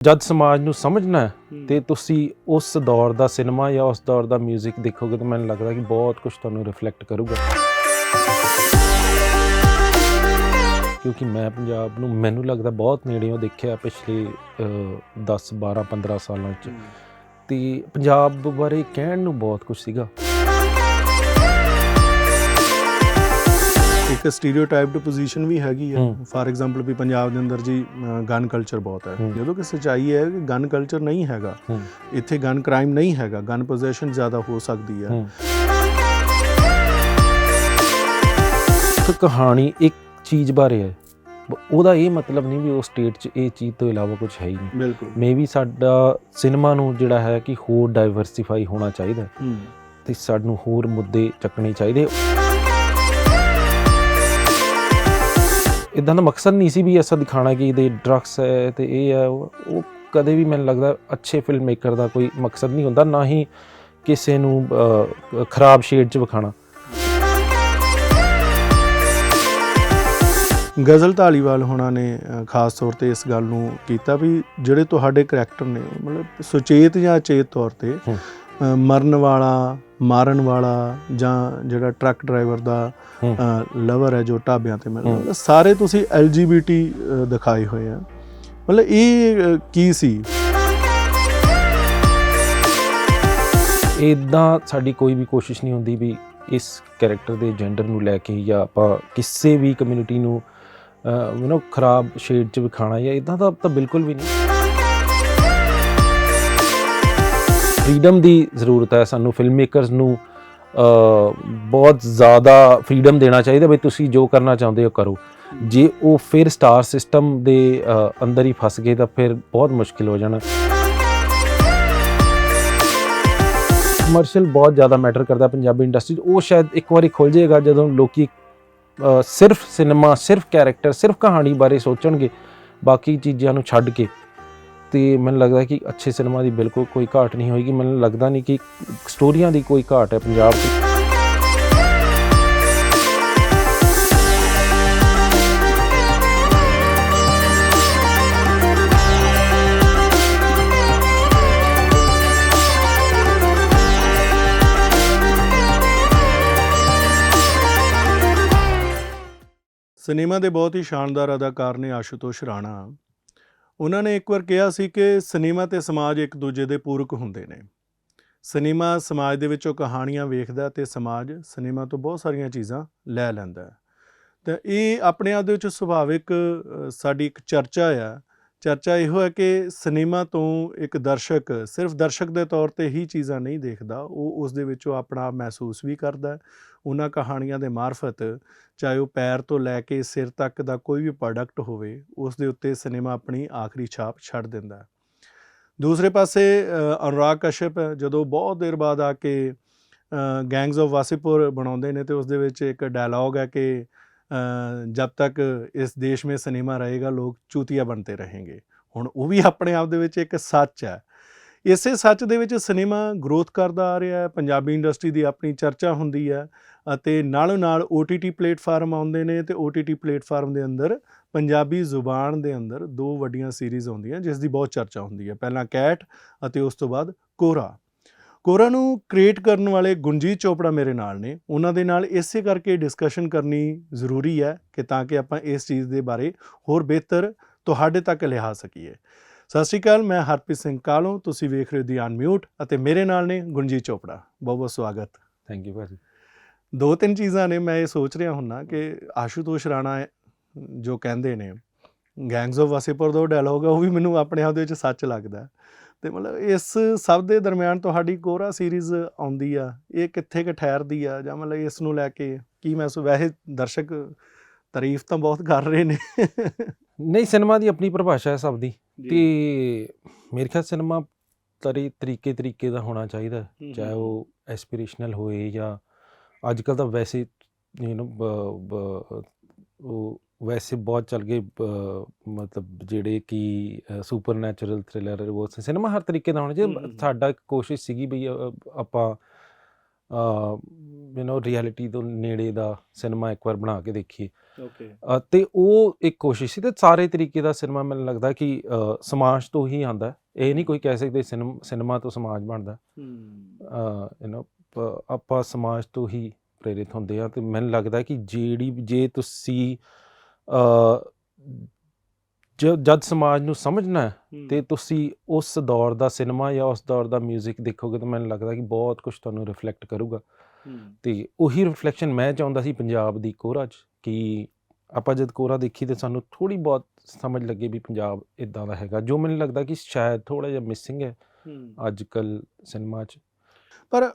ਜਦ ਸਮਾਜ ਨੂੰ ਸਮਝਣਾ ਹੈ ਤੇ ਤੁਸੀਂ ਉਸ ਦੌਰ ਦਾ ਸਿਨੇਮਾ ਜਾਂ ਉਸ ਦੌਰ ਦਾ ਮਿਊਜ਼ਿਕ ਦੇਖੋਗੇ ਤਾਂ ਮੈਨੂੰ ਲੱਗਦਾ ਕਿ ਬਹੁਤ ਕੁਝ ਤੁਹਾਨੂੰ ਰਿਫਲੈਕਟ ਕਰੂਗਾ। ਕਿਉਂਕਿ ਮੈਂ ਪੰਜਾਬ ਨੂੰ ਮੈਨੂੰ ਲੱਗਦਾ ਬਹੁਤ ਨੇੜਿਓਂ ਦੇਖਿਆ ਪਿਛਲੇ 10 12 15 ਸਾਲਾਂ 'ਚ ਤੇ ਪੰਜਾਬ ਬਾਰੇ ਕਹਿਣ ਨੂੰ ਬਹੁਤ ਕੁਝ ਸੀਗਾ। ਇੱਕ ਸਟੀਰੀਓਟਾਈਪਡ ਪੋਜੀਸ਼ਨ ਵੀ ਹੈਗੀ ਹੈ। ਫਾਰ ਐਗਜ਼ਾਮਪਲ ਵੀ ਪੰਜਾਬ ਦੇ ਅੰਦਰ ਜੀ ਗਨ ਕਲਚਰ ਬਹੁਤ ਹੈ, ਜਦੋਂ ਕਿ ਸੱਚਾਈ ਹੈ ਕਿ ਗਨ ਕਲਚਰ ਨਹੀਂ ਹੈਗਾ। ਇੱਥੇ ਗਨ ਕ੍ਰਾਈਮ ਨਹੀਂ ਹੈਗਾ, ਗਨ ਪੋਜੈਸ਼ਨ ਜ਼ਿਆਦਾ ਹੋ ਸਕਦੀ ਹੈ। ਕਹਾਣੀ ਇੱਕ ਚੀਜ਼ ਬਾਰੇ ਹੈ, ਉਹਦਾ ਇਹ ਮਤਲਬ ਨਹੀਂ ਵੀ ਉਹ ਸਟੇਟ 'ਚ ਇਹ ਚੀਜ਼ ਤੋਂ ਇਲਾਵਾ ਕੁਝ ਹੈ ਹੀ ਨਹੀਂ। ਬਿਲਕੁਲ ਮੇ ਵੀ ਸਾਡਾ ਸਿਨੇਮਾ ਨੂੰ ਜਿਹੜਾ ਹੈ ਕਿ ਹੋਰ ਡਾਈਵਰਸੀਫਾਈ ਹੋਣਾ ਚਾਹੀਦਾ ਤੇ ਸਾਨੂੰ ਹੋਰ ਮੁੱਦੇ ਚੱਕਣੇ ਚਾਹੀਦੇ। ਇੱਦਾਂ ਦਾ ਮਕਸਦ ਨਹੀਂ ਸੀ ਵੀ ਐਸਾ ਦਿਖਾਉਣਾ ਕਿ ਇਹਦੇ ਡਰੱਗਸ ਹੈ ਤੇ ਇਹ ਹੈ ਉਹ ਕਦੇ ਵੀ ਮੈਨੂੰ ਲੱਗਦਾ ਅੱਛੇ ਫਿਲਮ ਮੇਕਰ ਦਾ ਕੋਈ ਮਕਸਦ ਨਹੀਂ ਹੁੰਦਾ, ਨਾ ਹੀ ਕਿਸੇ ਨੂੰ ਖਰਾਬ ਸ਼ੇਡ 'ਚ ਵਿਖਾਉਣਾ। ਗਜ਼ਲ ਧਾਲੀਵਾਲ ਹੋਣਾ ਨੇ ਖਾਸ ਤੌਰ 'ਤੇ ਇਸ ਗੱਲ ਨੂੰ ਕੀਤਾ ਵੀ ਜਿਹੜੇ ਤੁਹਾਡੇ ਕਰੈਕਟਰ ਨੇ ਮਤਲਬ ਸੁਚੇਤ ਜਾਂ ਅਚੇਤ ਤੌਰ 'ਤੇ ਮਰਨ ਵਾਲਾ, ਮਾਰਨ ਵਾਲਾ ਜਾਂ ਜਿਹੜਾ ਟਰੱਕ ਡਰਾਈਵਰ ਦਾ ਲਵਰ ਹੈ ਜੋ ਢਾਬਿਆਂ 'ਤੇ ਮਿਲਦਾ, ਸਾਰੇ ਤੁਸੀਂ LGBT ਦਿਖਾਏ ਹੋਏ ਆ। ਮਤਲਬ ਇਹ ਕੀ ਸੀ? ਇੱਦਾਂ ਸਾਡੀ ਕੋਈ ਵੀ ਕੋਸ਼ਿਸ਼ ਨਹੀਂ ਹੁੰਦੀ ਵੀ ਇਸ ਕੈਰੈਕਟਰ ਦੇ ਜੈਂਡਰ ਨੂੰ ਲੈ ਕੇ ਜਾਂ ਆਪਾਂ ਕਿਸੇ ਵੀ ਕਮਿਊਨਿਟੀ ਨੂੰ ਖਰਾਬ ਸ਼ੇਡ 'ਚ ਵਿਖਾਉਣਾ ਜਾਂ ਇੱਦਾਂ ਦਾ ਤਾਂ ਬਿਲਕੁਲ ਵੀ ਨਹੀਂ। ਫਰੀडम ਦੀ ਜ਼ਰੂਰਤ ਹੈ ਸਾਨੂੰ, ਫਿਲਮ ਮੇਕਰਸ ਨੂੰ ਬਹੁਤ ਜ਼ਿਆਦਾ ਫਰੀडम ਦੇਣਾ ਚਾਹੀਦਾ ਵੀ ਤੁਸੀਂ ਜੋ ਕਰਨਾ ਚਾਹੁੰਦੇ ਹੋ ਕਰੋ। ਜੇ ਉਹ ਫਿਰ ਸਟਾਰ ਸਿਸਟਮ ਦੇ ਅੰਦਰ ਹੀ ਫਸ ਗਏ ਤਾਂ ਫਿਰ ਬਹੁਤ ਮੁਸ਼ਕਿਲ ਹੋ ਜਾਣਾ। ਕਮਰਸ਼ੀਅਲ ਬਹੁਤ ਜ਼ਿਆਦਾ ਮੈਟਰ ਕਰਦਾ ਪੰਜਾਬੀ ਇੰਡਸਟਰੀ 'ਚ। ਉਹ ਸ਼ਾਇਦ ਇੱਕ ਵਾਰੀ ਖੁੱਲ੍ਹ ਜਾਏਗਾ ਜਦੋਂ ਲੋਕੀ ਸਿਰਫ ਸਿਨੇਮਾ, ਸਿਰਫ ਕੈਰੈਕਟਰ, ਸਿਰਫ ਕਹਾਣੀ ਬਾਰੇ ਸੋਚਣਗੇ, ਬਾਕੀ ਚੀਜ਼ਾਂ ਨੂੰ ਛੱਡ ਕੇ। ਅਤੇ ਮੈਨੂੰ ਲੱਗਦਾ ਕਿ ਅੱਛੇ ਸਿਨੇਮਾ ਦੀ ਬਿਲਕੁਲ ਕੋਈ ਘਾਟ ਨਹੀਂ ਹੋਏਗੀ। ਮੈਨੂੰ ਲੱਗਦਾ ਨਹੀਂ ਕਿ ਸਟੋਰੀਆਂ ਦੀ ਕੋਈ ਘਾਟ ਹੈ ਪੰਜਾਬ 'ਚ। ਸਿਨੇਮਾ ਦੇ ਬਹੁਤ ਹੀ ਸ਼ਾਨਦਾਰ ਅਦਾਕਾਰ ਨੇ ਆਸ਼ੂਤੋਸ਼ ਰਾਣਾ। ਉਹਨਾਂ ਨੇ ਇੱਕ ਵਾਰ ਕਿਹਾ ਸੀ ਕਿ ਸਿਨੇਮਾ ਅਤੇ ਸਮਾਜ ਇੱਕ ਦੂਜੇ ਦੇ ਪੂਰਕ ਹੁੰਦੇ ਨੇ। ਸਿਨੇਮਾ ਸਮਾਜ ਦੇ ਵਿੱਚੋਂ ਕਹਾਣੀਆਂ ਵੇਖਦਾ ਅਤੇ ਸਮਾਜ ਸਿਨੇਮਾ ਤੋਂ ਬਹੁਤ ਸਾਰੀਆਂ ਚੀਜ਼ਾਂ ਲੈ ਲੈਂਦਾ। ਤਾਂ ਇਹ ਆਪਣੇ ਆਪ ਦੇ ਵਿੱਚ ਸੁਭਾਵਿਕ ਸਾਡੀ ਇੱਕ ਚਰਚਾ ਆ। ਚਰਚਾ ਇਹੋ ਹੈ ਕਿ ਸਿਨੇਮਾ ਤੋਂ ਇੱਕ ਦਰਸ਼ਕ ਸਿਰਫ ਦਰਸ਼ਕ ਦੇ ਤੌਰ 'ਤੇ ਹੀ ਚੀਜ਼ਾਂ ਨਹੀਂ ਦੇਖਦਾ, ਉਹ ਉਸ ਦੇ ਵਿੱਚੋਂ ਆਪਣਾ ਆਪ ਮਹਿਸੂਸ ਵੀ ਕਰਦਾ। ਉਹਨਾਂ ਕਹਾਣੀਆਂ ਦੇ ਮਾਰਫਤ ਚਾਹੇ ਉਹ ਪੈਰ ਤੋਂ ਲੈ ਕੇ ਸਿਰ ਤੱਕ ਦਾ ਕੋਈ ਵੀ ਪ੍ਰੋਡਕਟ ਹੋਵੇ, ਉਸ ਦੇ ਉੱਤੇ ਸਿਨੇਮਾ ਆਪਣੀ ਆਖਰੀ ਛਾਪ ਛੱਡ ਦਿੰਦਾ। ਦੂਸਰੇ ਪਾਸੇ ਅਨੁਰਾਗ ਕਸ਼ਯਪ ਜਦੋਂ ਬਹੁਤ ਦੇਰ ਬਾਅਦ ਆ ਕੇ ਗੈਂਗਸ ਆਫ ਵਾਸੇਪੁਰ ਬਣਾਉਂਦੇ ਨੇ ਅਤੇ ਉਸ ਦੇ ਵਿੱਚ ਇੱਕ ਡਾਇਲੋਗ ਹੈ ਕਿ ਜਬ ਤੱਕ ਇਸ ਦੇਸ਼ ਮੇਂ ਸਿਨੇਮਾ ਰਹੇਗਾ ਲੋਕ ਚੂਤੀਆ ਬਣਤੇ ਰਹੇਂਗੇ। ਹੁਣ ਉਹ ਵੀ ਆਪਣੇ ਆਪ ਦੇ ਵਿੱਚ ਇੱਕ ਸੱਚ ਹੈ। ਇਸੇ ਸੱਚ ਦੇ ਵਿੱਚ ਸਿਨੇਮਾ ਗਰੋਥ ਕਰਦਾ ਆ ਰਿਹਾ ਹੈ। ਪੰਜਾਬੀ ਇੰਡਸਟਰੀ ਦੀ ਆਪਣੀ ਚਰਚਾ ਹੁੰਦੀ ਹੈ ਅਤੇ ਨਾਲੋਂ ਨਾਲ OTT ਪਲੇਟਫਾਰਮ ਆਉਂਦੇ ਨੇ ਅਤੇ OTT ਪਲੇਟਫਾਰਮ ਦੇ ਅੰਦਰ ਪੰਜਾਬੀ ਜ਼ੁਬਾਨ ਦੇ ਅੰਦਰ 2 ਵੱਡੀਆਂ ਸੀਰੀਜ਼ ਆਉਂਦੀਆਂ ਜਿਸ ਦੀ ਬਹੁਤ ਚਰਚਾ ਹੁੰਦੀ ਹੈ। ਪਹਿਲਾਂ ਕੈਟ ਅਤੇ ਉਸ ਤੋਂ ਬਾਅਦ ਕੋਰਾ। ਕੋਰਾ ਨੂੰ ਕ੍ਰੀਏਟ ਕਰਨ ਵਾਲੇ ਗੁਣਜੀਤ ਚੋਪੜਾ ਮੇਰੇ ਨਾਲ ਨੇ। ਉਹਨਾਂ ਦੇ ਨਾਲ ਇਸੇ ਕਰਕੇ ਡਿਸਕਸ਼ਨ ਕਰਨੀ ਜ਼ਰੂਰੀ ਹੈ ਕਿ ਤਾਂ ਕਿ ਆਪਾਂ ਇਸ ਚੀਜ਼ ਦੇ ਬਾਰੇ ਹੋਰ ਬਿਹਤਰ ਤੁਹਾਡੇ ਤੱਕ ਲਿਆ ਸਕੀਏ। ਸਤਿ ਸ਼੍ਰੀ ਅਕਾਲ, ਮੈਂ ਹਰਪ੍ਰੀਤ ਸਿੰਘ ਕਾਹਲੋਂ, ਤੁਸੀਂ ਵੇਖ ਰਹੇ ਹੋ ਦੀ ਅਨਮਿਊਟ ਅਤੇ ਮੇਰੇ ਨਾਲ ਨੇ ਗੁਣਜੀਤ ਚੋਪੜਾ। ਬਹੁਤ ਬਹੁਤ ਸਵਾਗਤ। ਥੈਂਕ ਯੂ ਭਾਜੀ। 2-3 ਚੀਜ਼ਾਂ ਨੇ ਮੈਂ ਇਹ ਸੋਚ ਰਿਹਾ ਹੁੰਦਾ ਕਿ ਆਸ਼ੂਤੋਸ਼ ਰਾਣਾ ਜੋ ਕਹਿੰਦੇ ਨੇ ਗੈਂਗਸ ਆਫ ਵਾਸੇਪੁਰ ਦਾ ਉਹ ਡਾਇਲੋਗ ਹੈ, ਉਹ ਵੀ ਮੈਨੂੰ ਆਪਣੇ ਆਪ ਦੇ ਵਿੱਚ ਸੱਚ ਲੱਗਦਾ। ਅਤੇ ਮਤਲਬ ਇਸ ਸਭ ਦੇ ਦਰਮਿਆਨ ਤੁਹਾਡੀ ਕੋਰਾ ਸੀਰੀਜ਼ ਆਉਂਦੀ ਆ, ਇਹ ਕਿੱਥੇ ਕੁ ਠਹਿਰਦੀ ਆ ਜਾਂ ਮਤਲਬ ਇਸ ਨੂੰ ਲੈ ਕੇ ਕੀ ਮਹਿਸੂਸ? ਵੈਸੇ ਦਰਸ਼ਕ ਤਾਰੀਫ ਤਾਂ ਬਹੁਤ ਕਰ ਰਹੇ ਨੇ। ਨਹੀਂ, ਸਿਨੇਮਾ ਦੀ ਆਪਣੀ ਪਰਿਭਾਸ਼ਾ ਹੈ ਸਭ ਦੀ ਅਤੇ ਮੇਰੇ ਖਿਆਲ ਸਿਨੇਮਾ ਤਰੀਕੇ ਦਾ ਹੋਣਾ ਚਾਹੀਦਾ, ਚਾਹੇ ਉਹ ਐਸਪੀਰੇਸ਼ਨਲ ਹੋਏ ਜਾਂ ਅੱਜ ਕੱਲ੍ਹ ਤਾਂ ਵੈਸੇ ਉਹ ਵੈਸੇ ਬਹੁਤ ਚੱਲ ਗਏ ਮਤਲਬ ਜਿਹੜੇ ਕਿ ਸੁਪਰ ਨੈਚੁਰਲ ਥ੍ਰਿਲਰ ਉਹ ਸਿਨੇਮਾ ਹਰ ਤਰੀਕੇ ਦਾ ਹੋਣਾ ਚਾਹੀਦਾ। ਸਾਡਾ ਕੋਸ਼ਿਸ਼ ਸੀਗੀ ਵੀ ਆਪਾਂ ਰਿਐਲਿਟੀ ਤੋਂ ਨੇੜੇ ਦਾ ਸਿਨੇਮਾ ਇੱਕ ਵਾਰ ਬਣਾ ਕੇ ਦੇਖੀਏ। ਓਕੇ। ਅਤੇ ਉਹ ਇੱਕ ਕੋਸ਼ਿਸ਼ ਸੀ, ਅਤੇ ਸਾਰੇ ਤਰੀਕੇ ਦਾ ਸਿਨੇਮਾ ਮੈਨੂੰ ਲੱਗਦਾ ਕਿ ਸਮਾਜ ਤੋਂ ਹੀ ਆਉਂਦਾ। ਇਹ ਨਹੀਂ ਕੋਈ ਕਹਿ ਸਕਦੇ ਸਿਨੇਮਾ ਤੋਂ ਸਮਾਜ ਬਣਦਾ। ਆਪਾਂ ਸਮਾਜ ਤੋਂ ਹੀ ਪ੍ਰੇਰਿਤ ਹੁੰਦੇ ਹਾਂ, ਅਤੇ ਮੈਨੂੰ ਲੱਗਦਾ ਕਿ ਜੇ ਤੁਸੀਂ ਜਦ ਸਮਾਜ ਨੂੰ ਸਮਝਣਾ ਅਤੇ ਤੁਸੀਂ ਉਸ ਦੌਰ ਦਾ ਸਿਨੇਮਾ ਜਾਂ ਉਸ ਦੌਰ ਦਾ ਮਿਊਜ਼ਿਕ ਦੇਖੋਗੇ ਤਾਂ ਮੈਨੂੰ ਲੱਗਦਾ ਕਿ ਬਹੁਤ ਕੁਛ ਤੁਹਾਨੂੰ ਰਿਫਲੈਕਟ ਕਰੂਗਾ। ਅਤੇ ਉਹੀ ਰਿਫਲੈਕਸ਼ਨ ਮੈਂ ਚਾਹੁੰਦਾ ਸੀ ਪੰਜਾਬ ਦੀ ਕੋਹਰਾ 'ਚ, ਕਿ ਆਪਾਂ ਜਦ ਕੋਹਰਾ ਦੇਖੀ ਤਾਂ ਸਾਨੂੰ ਥੋੜ੍ਹੀ ਬਹੁਤ ਸਮਝ ਲੱਗੇ ਵੀ ਪੰਜਾਬ ਇੱਦਾਂ ਦਾ ਹੈਗਾ, ਜੋ ਮੈਨੂੰ ਲੱਗਦਾ ਕਿ ਸ਼ਾਇਦ ਥੋੜ੍ਹਾ ਜਿਹਾ ਮਿਸਿੰਗ ਹੈ ਅੱਜ ਕੱਲ੍ਹ ਸਿਨੇਮਾ 'ਚ। ਪਰ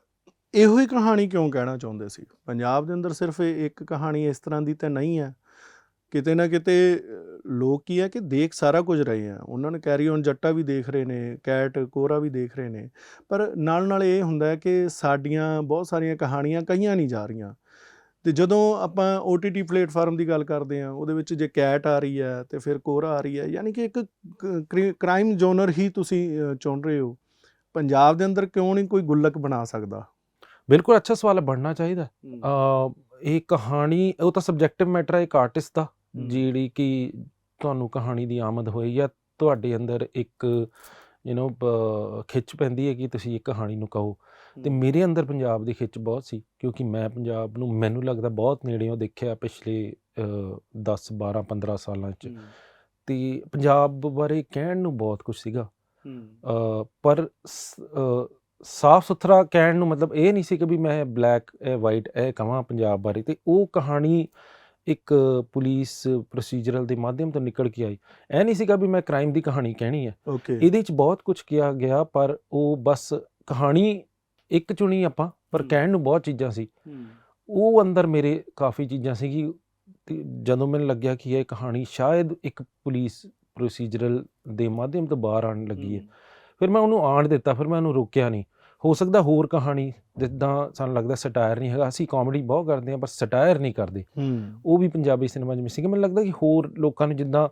ਇਹੋ ਹੀ ਕਹਾਣੀ ਕਿਉਂ ਕਹਿਣਾ ਚਾਹੁੰਦੇ ਸੀ? ਪੰਜਾਬ ਦੇ ਅੰਦਰ ਸਿਰਫ ਇੱਕ ਕਹਾਣੀ ਇਸ ਤਰ੍ਹਾਂ ਦੀ ਤਾਂ ਨਹੀਂ ਹੈ। ਕਿਤੇ ਨਾ ਕਿਤੇ ਲੋਕ ਕੀ ਹੈ ਕਿ ਦੇਖ ਸਾਰਾ ਕੁਝ ਰਹੇ ਆ, ਉਹਨਾਂ ਨੇ ਕੈਰੀ ਔਨ ਜੱਟਾ ਵੀ ਦੇਖ ਰਹੇ ਨੇ, ਕੈਟ ਕੋਹਰਾ ਵੀ ਦੇਖ ਰਹੇ ਨੇ, ਪਰ ਨਾਲ ਨਾਲ ਇਹ ਹੁੰਦਾ ਹੈ ਕਿ ਸਾਡੀਆਂ ਬਹੁਤ ਸਾਰੀਆਂ ਕਹਾਣੀਆਂ ਕਹੀਆਂ ਨਹੀਂ ਜਾ ਰਹੀਆਂ। ਅਤੇ ਜਦੋਂ ਆਪਾਂ OTT ਪਲੇਟਫਾਰਮ ਦੀ ਗੱਲ ਕਰਦੇ ਹਾਂ, ਉਹਦੇ ਵਿੱਚ ਜੇ ਕੈਟ ਆ ਰਹੀ ਹੈ ਅਤੇ ਫਿਰ ਕੋਹਰਾ ਆ ਰਹੀ ਹੈ, ਯਾਨੀ ਕਿ ਇੱਕ ਕ੍ਰਾਈਮ ਜੋਨਰ ਹੀ ਤੁਸੀਂ ਚੁਣ ਰਹੇ ਹੋ। ਪੰਜਾਬ ਦੇ ਅੰਦਰ ਕਿਉਂ ਨਹੀਂ ਕੋਈ ਗੁੱਲਕ ਬਣਾ ਸਕਦਾ? ਬਿਲਕੁਲ ਅੱਛਾ ਸਵਾਲ ਹੈ, ਬਣਨਾ ਚਾਹੀਦਾ। ਇਹ ਕਹਾਣੀ, ਉਹ ਤਾਂ ਸਬਜੈਕਟਿਵ ਮੈਟਰ ਹੈ ਇੱਕ ਆਰਟਿਸਟ ਦਾ, ਜਿਹੜੀ ਕਿ ਤੁਹਾਨੂੰ ਕਹਾਣੀ ਦੀ ਆਮਦ ਹੋਈ ਜਾਂ ਤੁਹਾਡੇ ਅੰਦਰ ਇੱਕ ਖਿੱਚ ਪੈਂਦੀ ਹੈ ਕਿ ਤੁਸੀਂ ਇੱਕ ਕਹਾਣੀ ਨੂੰ ਕਹੋ। ਅਤੇ ਮੇਰੇ ਅੰਦਰ ਪੰਜਾਬ ਦੀ ਖਿੱਚ ਬਹੁਤ ਸੀ, ਕਿਉਂਕਿ ਮੈਂ ਪੰਜਾਬ ਨੂੰ ਮੈਨੂੰ ਲੱਗਦਾ ਬਹੁਤ ਨੇੜਿਓਂ ਦੇਖਿਆ ਪਿਛਲੇ 10 12 15 ਸਾਲਾਂ 'ਚ, ਅਤੇ ਪੰਜਾਬ ਬਾਰੇ ਕਹਿਣ ਨੂੰ ਬਹੁਤ ਕੁਛ ਸੀਗਾ, ਪਰ ਸਾਫ ਸੁਥਰਾ ਕਹਿਣ ਨੂੰ ਮਤਲਬ ਇਹ ਨਹੀਂ ਸੀ ਕਿ ਵੀ ਮੈਂ ਬਲੈਕ ਵਾਈਟ ਇਹ ਕਹਾਂ ਪੰਜਾਬ ਬਾਰੇ। ਅਤੇ ਉਹ ਕਹਾਣੀ ਇੱਕ ਪੁਲਿਸ ਪ੍ਰੋਸੀਜਰਲ ਦੇ ਮਾਧਿਅਮ ਤੋਂ ਨਿਕਲ ਕੇ ਆਈ। ਇਹ ਨਹੀਂ ਸੀਗਾ ਵੀ ਮੈਂ ਕ੍ਰਾਈਮ ਦੀ ਕਹਾਣੀ ਕਹਿਣੀ ਹੈ। ਇਹਦੇ 'ਚ ਬਹੁਤ ਕੁਛ ਕਿਹਾ ਗਿਆ, ਪਰ ਉਹ ਬਸ ਕਹਾਣੀ ਇੱਕ ਚੁਣੀ ਆਪਾਂ, ਪਰ ਕਹਿਣ ਨੂੰ ਬਹੁਤ ਚੀਜ਼ਾਂ ਸੀ। ਉਹ ਅੰਦਰ ਮੇਰੇ ਕਾਫੀ ਚੀਜ਼ਾਂ ਸੀਗੀ, ਅਤੇ ਜਦੋਂ ਮੈਨੂੰ ਲੱਗਿਆ ਕਿ ਇਹ ਕਹਾਣੀ ਸ਼ਾਇਦ ਇੱਕ ਪੁਲਿਸ ਪ੍ਰੋਸੀਜਰਲ ਦੇ ਮਾਧਿਅਮ ਤੋਂ ਬਾਹਰ ਆਉਣ ਲੱਗੀ ਹੈ, ਫਿਰ ਮੈਂ ਉਹਨੂੰ ਆਉਣ ਦਿੱਤਾ, ਫਿਰ ਮੈਂ ਉਹਨੂੰ ਰੋਕਿਆ ਨਹੀਂ। ਹੋ ਸਕਦਾ ਹੋਰ ਕਹਾਣੀ, ਜਿੱਦਾਂ ਸਾਨੂੰ ਲੱਗਦਾ ਸਟਾਇਰ ਨਹੀਂ ਹੈਗਾ, ਅਸੀਂ ਕਾਮੇਡੀ ਬਹੁਤ ਕਰਦੇ ਹਾਂ ਪਰ ਸਟਾਇਰ ਨਹੀਂ ਕਰਦੇ, ਉਹ ਵੀ ਪੰਜਾਬੀ ਸਿਨੇਮਾ 'ਚ ਮਿਸਿੰਗ। ਮੈਨੂੰ ਲੱਗਦਾ ਕਿ ਹੋਰ ਲੋਕਾਂ ਨੂੰ, ਜਿੱਦਾਂ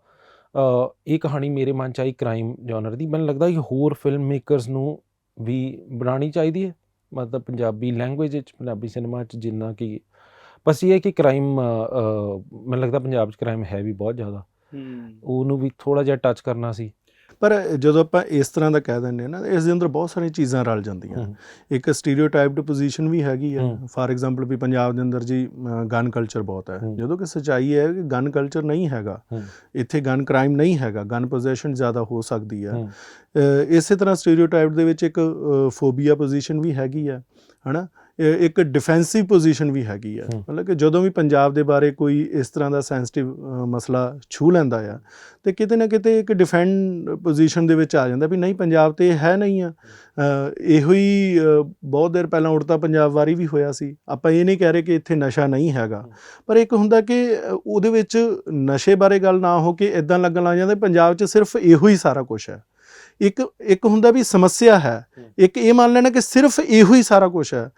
ਇਹ ਕਹਾਣੀ ਮੇਰੇ ਮਨ 'ਚ ਆਈ ਕ੍ਰਾਈਮ ਜੋਨਰ ਦੀ, ਮੈਨੂੰ ਲੱਗਦਾ ਕਿ ਹੋਰ ਫਿਲਮ ਮੇਕਰਸ ਨੂੰ ਵੀ ਬਣਾਉਣੀ ਚਾਹੀਦੀ ਹੈ, ਮਤਲਬ ਪੰਜਾਬੀ ਲੈਂਗੁਏਜ ਵਿੱਚ, ਪੰਜਾਬੀ ਸਿਨੇਮਾ 'ਚ, ਜਿੰਨਾ ਕਿ ਬਸ ਇਹ ਹੈ ਕਿ ਕ੍ਰਾਈਮ, ਮੈਨੂੰ ਲੱਗਦਾ ਪੰਜਾਬ 'ਚ ਕ੍ਰਾਈਮ ਹੈ ਵੀ ਬਹੁਤ ਜ਼ਿਆਦਾ, ਉਹਨੂੰ ਵੀ ਥੋੜ੍ਹਾ ਜਿਹਾ ਟੱਚ ਕਰਨਾ ਸੀ। ਪਰ ਜਦੋਂ ਆਪਾਂ ਇਸ ਤਰ੍ਹਾਂ ਦਾ ਕਹਿ ਦਿੰਦੇ ਹਾਂ ਨਾ, ਇਸ ਦੇ ਅੰਦਰ ਬਹੁਤ ਸਾਰੀਆਂ ਚੀਜ਼ਾਂ ਰਲ ਜਾਂਦੀਆਂ। ਇੱਕ ਸਟੀਰੀਓਟਾਈਪਡ ਪੋਜੀਸ਼ਨ ਵੀ ਹੈਗੀ ਹੈ। ਫਾਰ ਐਗਜ਼ਾਮਪਲ ਵੀ ਪੰਜਾਬ ਦੇ ਅੰਦਰ ਜੀ ਗਨ ਕਲਚਰ ਬਹੁਤ ਹੈ, ਜਦੋਂ ਕਿ ਸੱਚਾਈ ਹੈ ਕਿ ਗਨ ਕਲਚਰ ਨਹੀਂ ਹੈਗਾ ਇੱਥੇ, ਗਨ ਕ੍ਰਾਈਮ ਨਹੀਂ ਹੈਗਾ, ਗਨ ਪੋਜੈਸ਼ਨ ਜ਼ਿਆਦਾ ਹੋ ਸਕਦੀ ਹੈ। ਇਸੇ ਤਰ੍ਹਾਂ ਸਟੀਰੀਓਟਾਈਪ ਦੇ ਵਿੱਚ ਇੱਕ ਫੋਬੀਆ ਪੋਜੀਸ਼ਨ ਵੀ ਹੈਗੀ ਹੈ, ਹੈ ਨਾ, ਇੱਕ ਡਿਫੈਂਸਿਵ ਪੋਜੀਸ਼ਨ ਵੀ ਹੈਗੀ ਆ। ਮਤਲਬ ਕਿ ਜਦੋਂ ਵੀ ਪੰਜਾਬ ਦੇ ਬਾਰੇ ਕੋਈ ਇਸ ਤਰ੍ਹਾਂ ਦਾ ਸੈਂਸਿਟਿਵ ਮਸਲਾ ਛੂਹ ਲੈਂਦਾ ਆ, ਅਤੇ ਕਿਤੇ ਨਾ ਕਿਤੇ ਇੱਕ ਡਿਫੈਂਡ ਪੋਜੀਸ਼ਨ ਦੇ ਵਿੱਚ ਆ ਜਾਂਦਾ ਵੀ ਨਹੀਂ, ਪੰਜਾਬ 'ਤੇ ਹੈ ਨਹੀਂ ਆ। ਇਹੋ ਹੀ ਬਹੁਤ ਦੇਰ ਪਹਿਲਾਂ ਉੜਤਾ ਪੰਜਾਬ ਵਾਰੀ ਵੀ ਹੋਇਆ ਸੀ। ਆਪਾਂ ਇਹ ਨਹੀਂ ਕਹਿ ਰਹੇ ਕਿ ਇੱਥੇ ਨਸ਼ਾ ਨਹੀਂ ਹੈਗਾ, ਪਰ ਇੱਕ ਹੁੰਦਾ ਕਿ ਉਹਦੇ ਵਿੱਚ ਨਸ਼ੇ ਬਾਰੇ ਗੱਲ ਨਾ ਹੋ ਕੇ ਇੱਦਾਂ ਲੱਗਣ ਲੱਗ ਜਾਂਦਾ ਪੰਜਾਬ 'ਚ ਸਿਰਫ ਇਹੋ ਹੀ ਸਾਰਾ ਕੁਛ ਹੈ। ਇੱਕ ਹੁੰਦਾ ਵੀ ਸਮੱਸਿਆ ਹੈ, ਇੱਕ ਇਹ ਮੰਨ ਲੈਣਾ ਕਿ ਸਿਰਫ ਇਹੋ ਹੀ ਸਾਰਾ ਕੁਛ ਹੈ।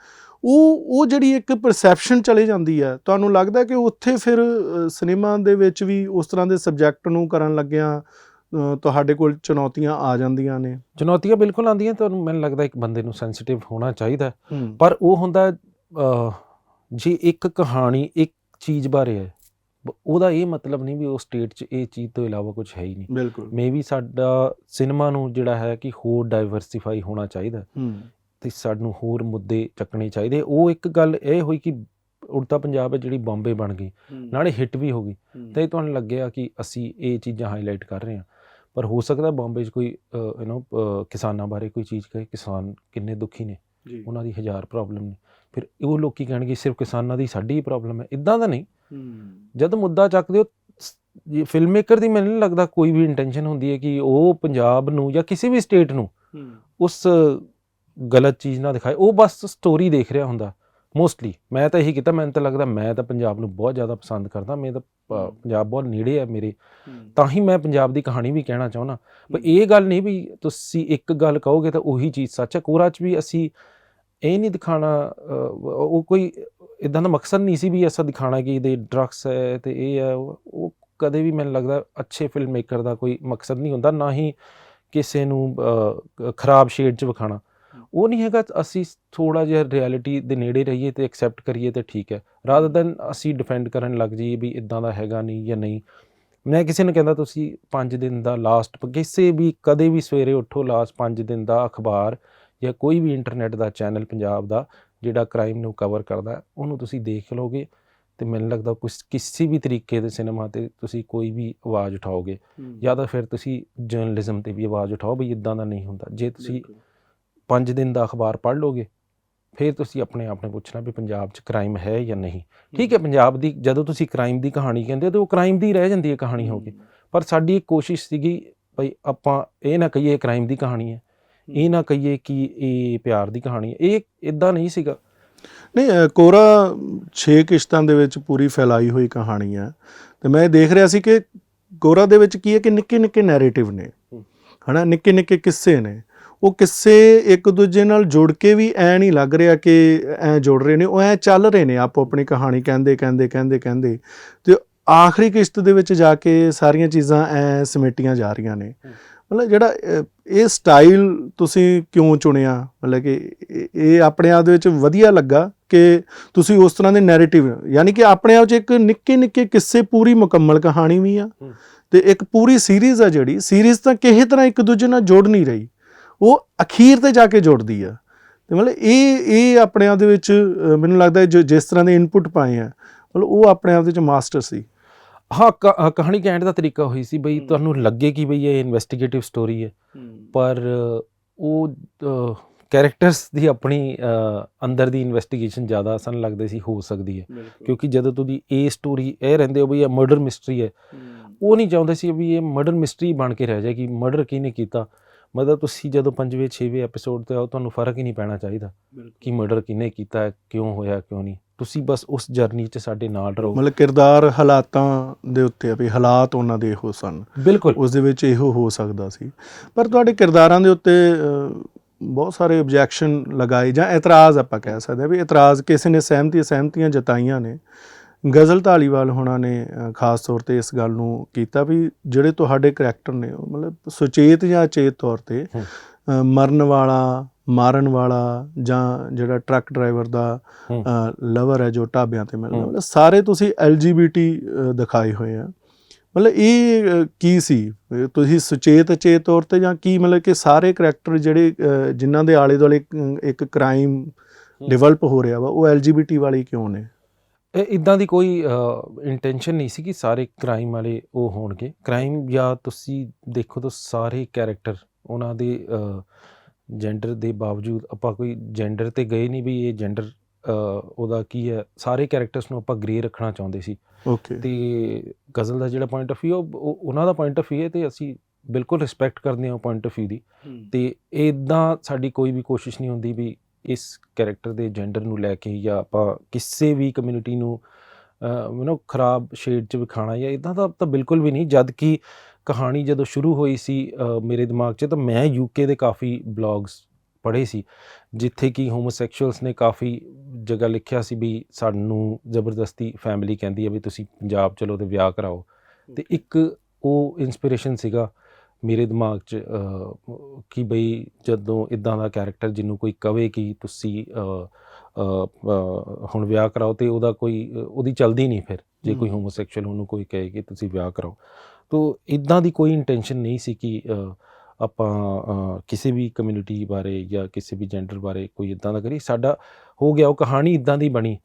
ਉਹ ਜਿਹੜੀ ਇੱਕ ਪਰਸੈਪਸ਼ਨ ਚਲੇ ਜਾਂਦੀ ਹੈ, ਤੁਹਾਨੂੰ ਲੱਗਦਾ ਕਿ ਉੱਥੇ ਫਿਰ ਸਿਨੇਮਾ ਦੇ ਵਿੱਚ ਵੀ ਉਸ ਤਰ੍ਹਾਂ ਦੇ ਸਬਜੈਕਟ ਨੂੰ ਕਰਨ ਲੱਗਿਆਂ ਤੁਹਾਡੇ ਕੋਲ ਚੁਣੌਤੀਆਂ ਆ ਜਾਂਦੀਆਂ ਨੇ? ਚੁਣੌਤੀਆਂ ਬਿਲਕੁਲ ਆਉਂਦੀਆਂ। ਤੁਹਾਨੂੰ ਮੈਨੂੰ ਲੱਗਦਾ ਇੱਕ ਬੰਦੇ ਨੂੰ ਸੈਂਸਿਟਿਵ ਹੋਣਾ ਚਾਹੀਦਾ, ਪਰ ਉਹ ਹੁੰਦਾ ਜੇ ਇੱਕ ਕਹਾਣੀ ਇੱਕ ਚੀਜ਼ ਬਾਰੇ ਹੈ, ਉਹਦਾ ਇਹ ਮਤਲਬ ਨਹੀਂ ਵੀ ਉਹ ਸਟੇਟ 'ਚ ਇਹ ਚੀਜ਼ ਤੋਂ ਇਲਾਵਾ ਕੁਛ ਹੈ ਹੀ ਨਹੀਂ। ਬਿਲਕੁਲ, ਮੇ ਵੀ ਸਾਡਾ ਸਿਨੇਮਾ ਨੂੰ ਜਿਹੜਾ ਹੈ ਕਿ ਹੋਰ ਡਾਇਵਰਸੀਫਾਈ ਹੋਣਾ ਚਾਹੀਦਾ, ਅਤੇ ਸਾਨੂੰ ਹੋਰ ਮੁੱਦੇ ਚੱਕਣੇ ਚਾਹੀਦੇ। ਉਹ ਇੱਕ ਗੱਲ ਇਹ ਹੋਈ ਕਿ ਉੜਤਾ ਪੰਜਾਬ ਹੈ ਜਿਹੜੀ ਬੰਬੇ ਬਣ ਗਈ, ਨਾਲੇ ਹਿੱਟ ਵੀ ਹੋ ਗਈ, ਤਾਂ ਇਹ ਤੁਹਾਨੂੰ ਲੱਗਿਆ ਕਿ ਅਸੀਂ ਇਹ ਚੀਜ਼ਾਂ ਹਾਈਲਾਈਟ ਕਰ ਰਹੇ ਹਾਂ, ਪਰ ਹੋ ਸਕਦਾ ਬੰਬੇ 'ਚ ਕੋਈ ਕਿਸਾਨਾਂ ਬਾਰੇ ਕੋਈ ਚੀਜ਼ ਕਹੇ, ਕਿਸਾਨ ਕਿੰਨੇ ਦੁਖੀ ਨੇ, ਉਹਨਾਂ ਦੀ 1000 ਪ੍ਰੋਬਲਮ ਨੇ, ਫਿਰ ਉਹ ਲੋਕ ਕਹਿਣਗੇ ਸਿਰਫ ਕਿਸਾਨਾਂ ਦੀ ਸਾਡੀ ਹੀ ਪ੍ਰੋਬਲਮ ਹੈ। ਇੱਦਾਂ ਦਾ ਨਹੀਂ, ਜਦ ਮੁੱਦਾ ਚੱਕਦੇ ਹੋ, ਫਿਲਮ ਮੇਕਰ ਦੀ ਮੈਨੂੰ ਨਹੀਂ ਲੱਗਦਾ ਕੋਈ ਵੀ ਇੰਟੈਂਸ਼ਨ ਹੁੰਦੀ ਹੈ ਕਿ ਉਹ ਪੰਜਾਬ ਨੂੰ ਜਾਂ ਕਿਸੇ ਵੀ ਸਟੇਟ ਨੂੰ ਉਸ ਗਲਤ ਚੀਜ਼ ਨਾ ਦਿਖਾਏ। ਉਹ ਬਸ ਸਟੋਰੀ ਦੇਖ ਰਿਹਾ ਹੁੰਦਾ ਮੋਸਟਲੀ। ਮੈਂ ਤਾਂ ਇਹੀ ਕੀਤਾ, ਮੈਨੂੰ ਤਾਂ ਲੱਗਦਾ ਮੈਂ ਤਾਂ ਪੰਜਾਬ ਨੂੰ ਬਹੁਤ ਜ਼ਿਆਦਾ ਪਸੰਦ ਕਰਦਾ, ਮੈਂ ਤਾਂ ਪੰਜਾਬ ਬਹੁਤ ਨੇੜੇ ਹੈ ਮੇਰੇ, ਤਾਂ ਹੀ ਮੈਂ ਪੰਜਾਬ ਦੀ ਕਹਾਣੀ ਵੀ ਕਹਿਣਾ ਚਾਹੁੰਦਾ। ਪਰ ਇਹ ਗੱਲ ਨਹੀਂ ਵੀ ਤੁਸੀਂ ਇੱਕ ਗੱਲ ਕਹੋਗੇ ਤਾਂ ਉਹੀ ਚੀਜ਼ ਸੱਚ ਹੈ। ਕੋਹਰਾ 'ਚ ਵੀ ਅਸੀਂ ਇਹ ਨਹੀਂ ਦਿਖਾਉਣਾ, ਉਹ ਕੋਈ ਇੱਦਾਂ ਦਾ ਮਕਸਦ ਨਹੀਂ ਸੀ ਵੀ ਐਸਾ ਦਿਖਾਉਣਾ ਕਿ ਇਹਦੇ ਡਰੱਗਸ ਹੈ ਅਤੇ ਇਹ ਹੈ, ਉਹ ਕਦੇ ਵੀ ਮੈਨੂੰ ਲੱਗਦਾ ਅੱਛੇ ਫਿਲਮ ਮੇਕਰ ਦਾ ਕੋਈ ਮਕਸਦ ਨਹੀਂ ਹੁੰਦਾ, ਨਾ ਹੀ ਕਿਸੇ ਨੂੰ ਖਰਾਬ ਸ਼ੇਡ 'ਚ ਵਿਖਾਉਣਾ। ਉਹ ਨਹੀਂ ਹੈਗਾ ਅਸੀਂ ਥੋੜ੍ਹਾ ਜਿਹਾ ਰਿਐਲਿਟੀ ਦੇ ਨੇੜੇ ਰਹੀਏ ਅਤੇ ਐਕਸੈਪਟ ਕਰੀਏ ਤਾਂ ਠੀਕ ਹੈ, ਰਾਦਰ ਦੈਨ ਅਸੀਂ ਡਿਫੈਂਡ ਕਰਨ ਲੱਗ ਜਾਈਏ ਵੀ ਇੱਦਾਂ ਦਾ ਹੈਗਾ ਨਹੀਂ ਜਾਂ ਨਹੀਂ। ਮੈਂ ਕਿਸੇ ਨੂੰ ਕਹਿੰਦਾ ਤੁਸੀਂ 5 ਦਿਨ ਦਾ ਲਾਸਟ ਕਿਸੇ ਵੀ ਕਦੇ ਵੀ ਸਵੇਰੇ ਉੱਠੋ ਲਾਸਟ 5 ਦਿਨ ਦਾ ਅਖਬਾਰ ਜਾਂ ਕੋਈ ਵੀ ਇੰਟਰਨੈਟ ਦਾ ਚੈਨਲ ਪੰਜਾਬ ਦਾ ਜਿਹੜਾ ਕ੍ਰਾਈਮ ਨੂੰ ਕਵਰ ਕਰਦਾ ਉਹਨੂੰ ਤੁਸੀਂ ਦੇਖ ਲਓਗੇ ਅਤੇ ਮੈਨੂੰ ਲੱਗਦਾ ਕਿਸੇ ਵੀ ਤਰੀਕੇ ਦੇ ਸਿਨੇਮਾ 'ਤੇ ਤੁਸੀਂ ਕੋਈ ਵੀ ਆਵਾਜ਼ ਉਠਾਓਗੇ ਜਾਂ ਤਾਂ ਫਿਰ ਤੁਸੀਂ ਜਰਨਲਿਜ਼ਮ 'ਤੇ ਵੀ ਆਵਾਜ਼ ਉਠਾਓ ਵੀ ਇੱਦਾਂ ਦਾ ਨਹੀਂ ਹੁੰਦਾ। ਜੇ ਤੁਸੀਂ 5 ਦਿਨ ਦਾ ਅਖਬਾਰ ਪੜ੍ਹ ਲਓਗੇ ਫਿਰ ਤੁਸੀਂ ਆਪਣੇ ਆਪ ਨੂੰ ਪੁੱਛਣਾ ਵੀ ਪੰਜਾਬ 'ਚ ਕ੍ਰਾਈਮ ਹੈ ਜਾਂ ਨਹੀਂ। ਠੀਕ ਹੈ, ਪੰਜਾਬ ਦੀ ਜਦੋਂ ਤੁਸੀਂ ਕ੍ਰਾਈਮ ਦੀ ਕਹਾਣੀ ਕਹਿੰਦੇ ਹੋ ਤਾਂ ਉਹ ਕ੍ਰਾਈਮ ਦੀ ਰਹਿ ਜਾਂਦੀ ਹੈ ਕਹਾਣੀ ਹੋ ਕੇ, ਪਰ ਸਾਡੀ ਇੱਕ ਕੋਸ਼ਿਸ਼ ਸੀਗੀ ਭਈ ਆਪਾਂ ਇਹ ਨਾ ਕਹੀਏ ਕ੍ਰਾਈਮ ਦੀ ਕਹਾਣੀ ਹੈ, ਇਹ ਨਾ ਕਹੀਏ ਕਿ ਇਹ ਪਿਆਰ ਦੀ ਕਹਾਣੀ ਹੈ, ਇਹ ਇੱਦਾਂ ਨਹੀਂ ਸੀਗਾ। ਨਹੀਂ, ਕੋਰਾ 6 ਕਿਸ਼ਤਾਂ ਦੇ ਵਿੱਚ ਪੂਰੀ ਫੈਲਾਈ ਹੋਈ ਕਹਾਣੀ ਹੈ ਅਤੇ ਮੈਂ ਦੇਖ ਰਿਹਾ ਸੀ ਕਿ ਕੋਰਾ ਦੇ ਵਿੱਚ ਕੀ ਹੈ ਕਿ ਨਿੱਕੇ ਨਿੱਕੇ ਨੈਰੇਟਿਵ ਨੇ, ਹੈ ਨਾ, ਨਿੱਕੇ ਨਿੱਕੇ ਕਿੱਸੇ ਨੇ। ਉਹ ਕਿੱਸੇ ਇੱਕ ਦੂਜੇ ਨਾਲ ਜੁੜ ਕੇ ਵੀ ਐਂ ਨਹੀਂ ਲੱਗ ਰਿਹਾ ਕਿ ਐਂ ਜੁੜ ਰਹੇ ਨੇ, ਉਹ ਐਂ ਚੱਲ ਰਹੇ ਨੇ ਆਪੋ ਆਪਣੀ ਕਹਾਣੀ ਕਹਿੰਦੇ ਅਤੇ ਆਖਰੀ ਕਿਸ਼ਤ ਦੇ ਵਿੱਚ ਜਾ ਕੇ ਸਾਰੀਆਂ ਚੀਜ਼ਾਂ ਐਂ ਸਮੇਟੀਆਂ ਜਾ ਰਹੀਆਂ ਨੇ। ਮਤਲਬ ਜਿਹੜਾ ਇਹ ਸਟਾਈਲ ਤੁਸੀਂ ਕਿਉਂ ਚੁਣਿਆ, ਮਤਲਬ ਕਿ ਇਹ ਆਪਣੇ ਆਪ ਦੇ ਵਿੱਚ ਵਧੀਆ ਲੱਗਾ ਕਿ ਤੁਸੀਂ ਉਸ ਤਰ੍ਹਾਂ ਦੇ ਨੈਰੇਟਿਵ, ਯਾਨੀ ਕਿ ਆਪਣੇ ਆਪ 'ਚ ਇੱਕ ਨਿੱਕੇ ਨਿੱਕੇ ਕਿੱਸੇ, ਪੂਰੀ ਮੁਕੰਮਲ ਕਹਾਣੀ ਵੀ ਆ ਅਤੇ ਇੱਕ ਪੂਰੀ ਸੀਰੀਜ਼ ਆ, ਜਿਹੜੀ ਸੀਰੀਜ਼ ਤਾਂ ਕਿਸੇ ਤਰ੍ਹਾਂ ਇੱਕ ਦੂਜੇ ਨਾਲ ਜੁੜ ਨਹੀਂ ਰਹੀ, ਉਹ ਅਖੀਰ 'ਤੇ ਜਾ ਕੇ ਜੁੜਦੀ ਆ। ਅਤੇ ਮਤਲਬ ਇਹ ਆਪਣੇ ਆਪ ਦੇ ਵਿੱਚ ਮੈਨੂੰ ਲੱਗਦਾ ਜਿਸ ਤਰ੍ਹਾਂ ਦੇ ਇਨਪੁਟ ਪਾਏ ਆ, ਮਤਲਬ ਉਹ ਆਪਣੇ ਆਪ ਦੇ ਵਿੱਚ ਮਾਸਟਰ ਸੀ। ਹਾਂ, ਕਹਾਣੀ ਕਹਿਣ ਦਾ ਤਰੀਕਾ ਹੋਈ ਸੀ ਬਈ ਤੁਹਾਨੂੰ ਲੱਗੇ ਕਿ ਬਈ ਇਹ ਇਨਵੈਸਟੀਗੇਟਿਵ ਸਟੋਰੀ ਹੈ, ਪਰ ਉਹ ਕੈਰੈਕਟਰਸ ਦੀ ਆਪਣੀ ਅੰਦਰ ਦੀ ਇਨਵੈਸਟੀਗੇਸ਼ਨ ਜ਼ਿਆਦਾ ਸਾਨੂੰ ਲੱਗਦਾ ਸੀ ਹੋ ਸਕਦੀ ਹੈ, ਕਿਉਂਕਿ ਜਦੋਂ ਤੁਸੀਂ ਇਹ ਸਟੋਰੀ ਇਹ ਰਹਿੰਦੇ ਹੋ ਬਈ ਇਹ ਮਰਡਰ ਮਿਸਟਰੀ ਹੈ, ਉਹ ਨਹੀਂ ਚਾਹੁੰਦੇ ਸੀ ਵੀ ਇਹ ਮਰਡਰ ਮਿਸਟਰੀ ਬਣ ਕੇ ਰਹਿ ਜਾਏ ਕਿ ਮਰਡਰ ਕਿਹਨੇ ਕੀਤਾ। ਮਤਲਬ ਤੁਸੀਂ ਜਦੋਂ 5ਵੇਂ 6ਵੇਂ ਐਪੀਸੋਡ 'ਤੇ ਆਓ ਤੁਹਾਨੂੰ ਫਰਕ ਹੀ ਨਹੀਂ ਪੈਣਾ ਚਾਹੀਦਾ ਕਿ ਮਰਡਰ ਕਿਹਨੇ ਕੀਤਾ, ਕਿਉਂ ਹੋਇਆ, ਕਿਉਂ ਨਹੀਂ। ਤੁਸੀਂ ਬਸ ਉਸ ਜਰਨੀ 'ਚ ਸਾਡੇ ਨਾਲ ਰਹੋ। ਮਤਲਬ ਕਿਰਦਾਰ ਹਾਲਾਤਾਂ ਦੇ ਉੱਤੇ ਆ ਵੀ ਹਾਲਾਤ ਉਹਨਾਂ ਦੇ ਇਹੋ ਸਨ, ਬਿਲਕੁਲ ਉਸ ਦੇ ਵਿੱਚ ਇਹੋ ਹੋ ਸਕਦਾ ਸੀ। ਪਰ ਤੁਹਾਡੇ ਕਿਰਦਾਰਾਂ ਦੇ ਉੱਤੇ ਬਹੁਤ ਸਾਰੇ ਓਬਜੈਕਸ਼ਨ ਲਗਾਏ ਜਾਂ ਇਤਰਾਜ਼ ਆਪਾਂ ਕਹਿ ਸਕਦੇ ਹਾਂ ਵੀ ਇਤਰਾਜ਼, ਕਿਸੇ ਨੇ ਸਹਿਮਤੀਆਂ ਜਤਾਈਆਂ ਨੇ। ਗਜ਼ਲ ਧਾਲੀਵਾਲ ਹੋਣਾ ਨੇ ਖਾਸ ਤੌਰ 'ਤੇ ਇਸ ਗੱਲ ਨੂੰ ਕੀਤਾ ਵੀ ਜਿਹੜੇ ਤੁਹਾਡੇ ਕਰੈਕਟਰ ਨੇ ਉਹ ਮਤਲਬ ਸੁਚੇਤ ਜਾਂ ਅਚੇਤ ਤੌਰ 'ਤੇ ਮਰਨ ਵਾਲਾ, ਮਾਰਨ ਵਾਲਾ ਜਾਂ ਜਿਹੜਾ ਟਰੱਕ ਡਰਾਈਵਰ ਦਾ ਲਵਰ ਹੈ ਜੋ ਢਾਬਿਆਂ 'ਤੇ ਮਿਲਦਾ, ਮਤਲਬ ਸਾਰੇ ਤੁਸੀਂ LGBT ਦਿਖਾਏ ਹੋਏ ਆ। ਮਤਲਬ ਇਹ ਕੀ ਸੀ, ਤੁਸੀਂ ਸੁਚੇਤ ਅਚੇਤ ਤੌਰ 'ਤੇ ਜਾਂ ਕੀ, ਮਤਲਬ ਕਿ ਸਾਰੇ ਕਰੈਕਟਰ ਜਿਹੜੇ ਜਿਨ੍ਹਾਂ ਦੇ ਆਲੇ ਦੁਆਲੇ ਇੱਕ ਕ੍ਰਾਈਮ ਡਿਵੈਲਪ ਹੋ ਰਿਹਾ ਵਾ ਉਹ LGBT ਵਾਲੇ ਕਿਉਂ ਨੇ? ਇੱਦਾਂ ਦੀ ਕੋਈ ਇੰਟੈਂਸ਼ਨ ਨਹੀਂ ਸੀ ਕਿ ਸਾਰੇ ਕ੍ਰਾਈਮ ਵਾਲੇ ਉਹ ਹੋਣਗੇ। ਕ੍ਰਾਈਮ ਜਾਂ ਤੁਸੀਂ ਦੇਖੋ ਤਾਂ ਸਾਰੇ ਕੈਰੈਕਟਰ ਉਹਨਾਂ ਦੇ ਜੈਂਡਰ ਦੇ ਬਾਵਜੂਦ ਆਪਾਂ ਕੋਈ ਜੈਂਡਰ 'ਤੇ ਗਏ ਨਹੀਂ ਵੀ ਇਹ ਜੈਂਡਰ ਉਹਦਾ ਕੀ ਹੈ, ਸਾਰੇ ਕੈਰੈਕਟਰਸ ਨੂੰ ਆਪਾਂ ਗ੍ਰੇ ਰੱਖਣਾ ਚਾਹੁੰਦੇ ਸੀ। ਓਕੇ। ਅਤੇ ਗਜ਼ਲ ਦਾ ਜਿਹੜਾ ਪੁਆਇੰਟ ਆਫ ਵਿਊ ਉਹ ਉਹਨਾਂ ਦਾ ਪੁਆਇੰਟ ਆਫ ਵਿਊ ਹੈ ਅਤੇ ਅਸੀਂ ਬਿਲਕੁਲ ਰਿਸਪੈਕਟ ਕਰਦੇ ਹਾਂ ਉਹ ਪੁਆਇੰਟ ਆਫ ਵਿਊ ਦੀ। ਅਤੇ ਇੱਦਾਂ ਸਾਡੀ ਕੋਈ ਵੀ ਕੋਸ਼ਿਸ਼ ਨਹੀਂ ਹੁੰਦੀ ਵੀ ਇਸ ਕੈਰੈਕਟਰ ਦੇ ਜੈਂਡਰ ਨੂੰ ਲੈ ਕੇ ਜਾਂ ਆਪਾਂ ਕਿਸੇ ਵੀ ਕਮਿਊਨਿਟੀ ਨੂੰ ਖਰਾਬ ਸ਼ੇਡ 'ਚ ਵਿਖਾਉਣਾ ਜਾਂ ਇੱਦਾਂ ਦਾ ਤਾਂ ਬਿਲਕੁਲ ਵੀ ਨਹੀਂ। ਜਦ ਕਿ ਕਹਾਣੀ ਜਦੋਂ ਸ਼ੁਰੂ ਹੋਈ ਸੀ ਮੇਰੇ ਦਿਮਾਗ 'ਚ ਤਾਂ ਮੈਂ UK ਦੇ ਕਾਫੀ ਬਲੌਗਸ ਪੜ੍ਹੇ ਸੀ ਜਿੱਥੇ ਕਿ ਹੋਮੋਸੈਕਸ਼ੁਅਲਸ ਨੇ ਕਾਫੀ ਜਗ੍ਹਾ ਲਿਖਿਆ ਸੀ ਵੀ ਸਾਨੂੰ ਜ਼ਬਰਦਸਤੀ ਫੈਮਿਲੀ ਕਹਿੰਦੀ ਹੈ ਵੀ ਤੁਸੀਂ ਪੰਜਾਬ ਚਲੋ ਅਤੇ ਵਿਆਹ ਕਰਾਓ। ਅਤੇ ਇੱਕ ਉਹ ਇੰਸਪੀਰੇਸ਼ਨ ਸੀਗਾ ਮੇਰੇ ਦਿਮਾਗ 'ਚ ਕਿ ਬਈ ਜਦੋਂ ਇੱਦਾਂ ਦਾ ਕੈਰੈਕਟਰ ਜਿਹਨੂੰ ਕੋਈ ਕਵੇ ਕਿ ਤੁਸੀਂ ਹੁਣ ਵਿਆਹ ਕਰਾਓ ਅਤੇ ਉਹਦੀ ਚਲਦੀ ਨਹੀਂ ਫਿਰ ਜੇ ਕੋਈ ਹੋਮੋਸੈਕਸ਼ੁਅਲ ਉਹਨੂੰ ਕੋਈ ਕਹੇ ਕਿ ਤੁਸੀਂ ਵਿਆਹ ਕਰਾਓ। ਤੋ ਇੱਦਾਂ ਦੀ ਕੋਈ ਇੰਟੈਂਸ਼ਨ ਨਹੀਂ ਸੀ ਕਿ ਆਪਾਂ ਕਿਸੇ ਵੀ ਕਮਿਊਨਿਟੀ ਬਾਰੇ ਜਾਂ ਕਿਸੇ ਵੀ ਜੈਂਡਰ ਬਾਰੇ ਕੋਈ ਇੱਦਾਂ ਦਾ ਕਰੀ। ਸਾਡਾ ਹੋ ਗਿਆ, ਉਹ ਕਹਾਣੀ ਇੱਦਾਂ ਦੀ ਬਣੀ,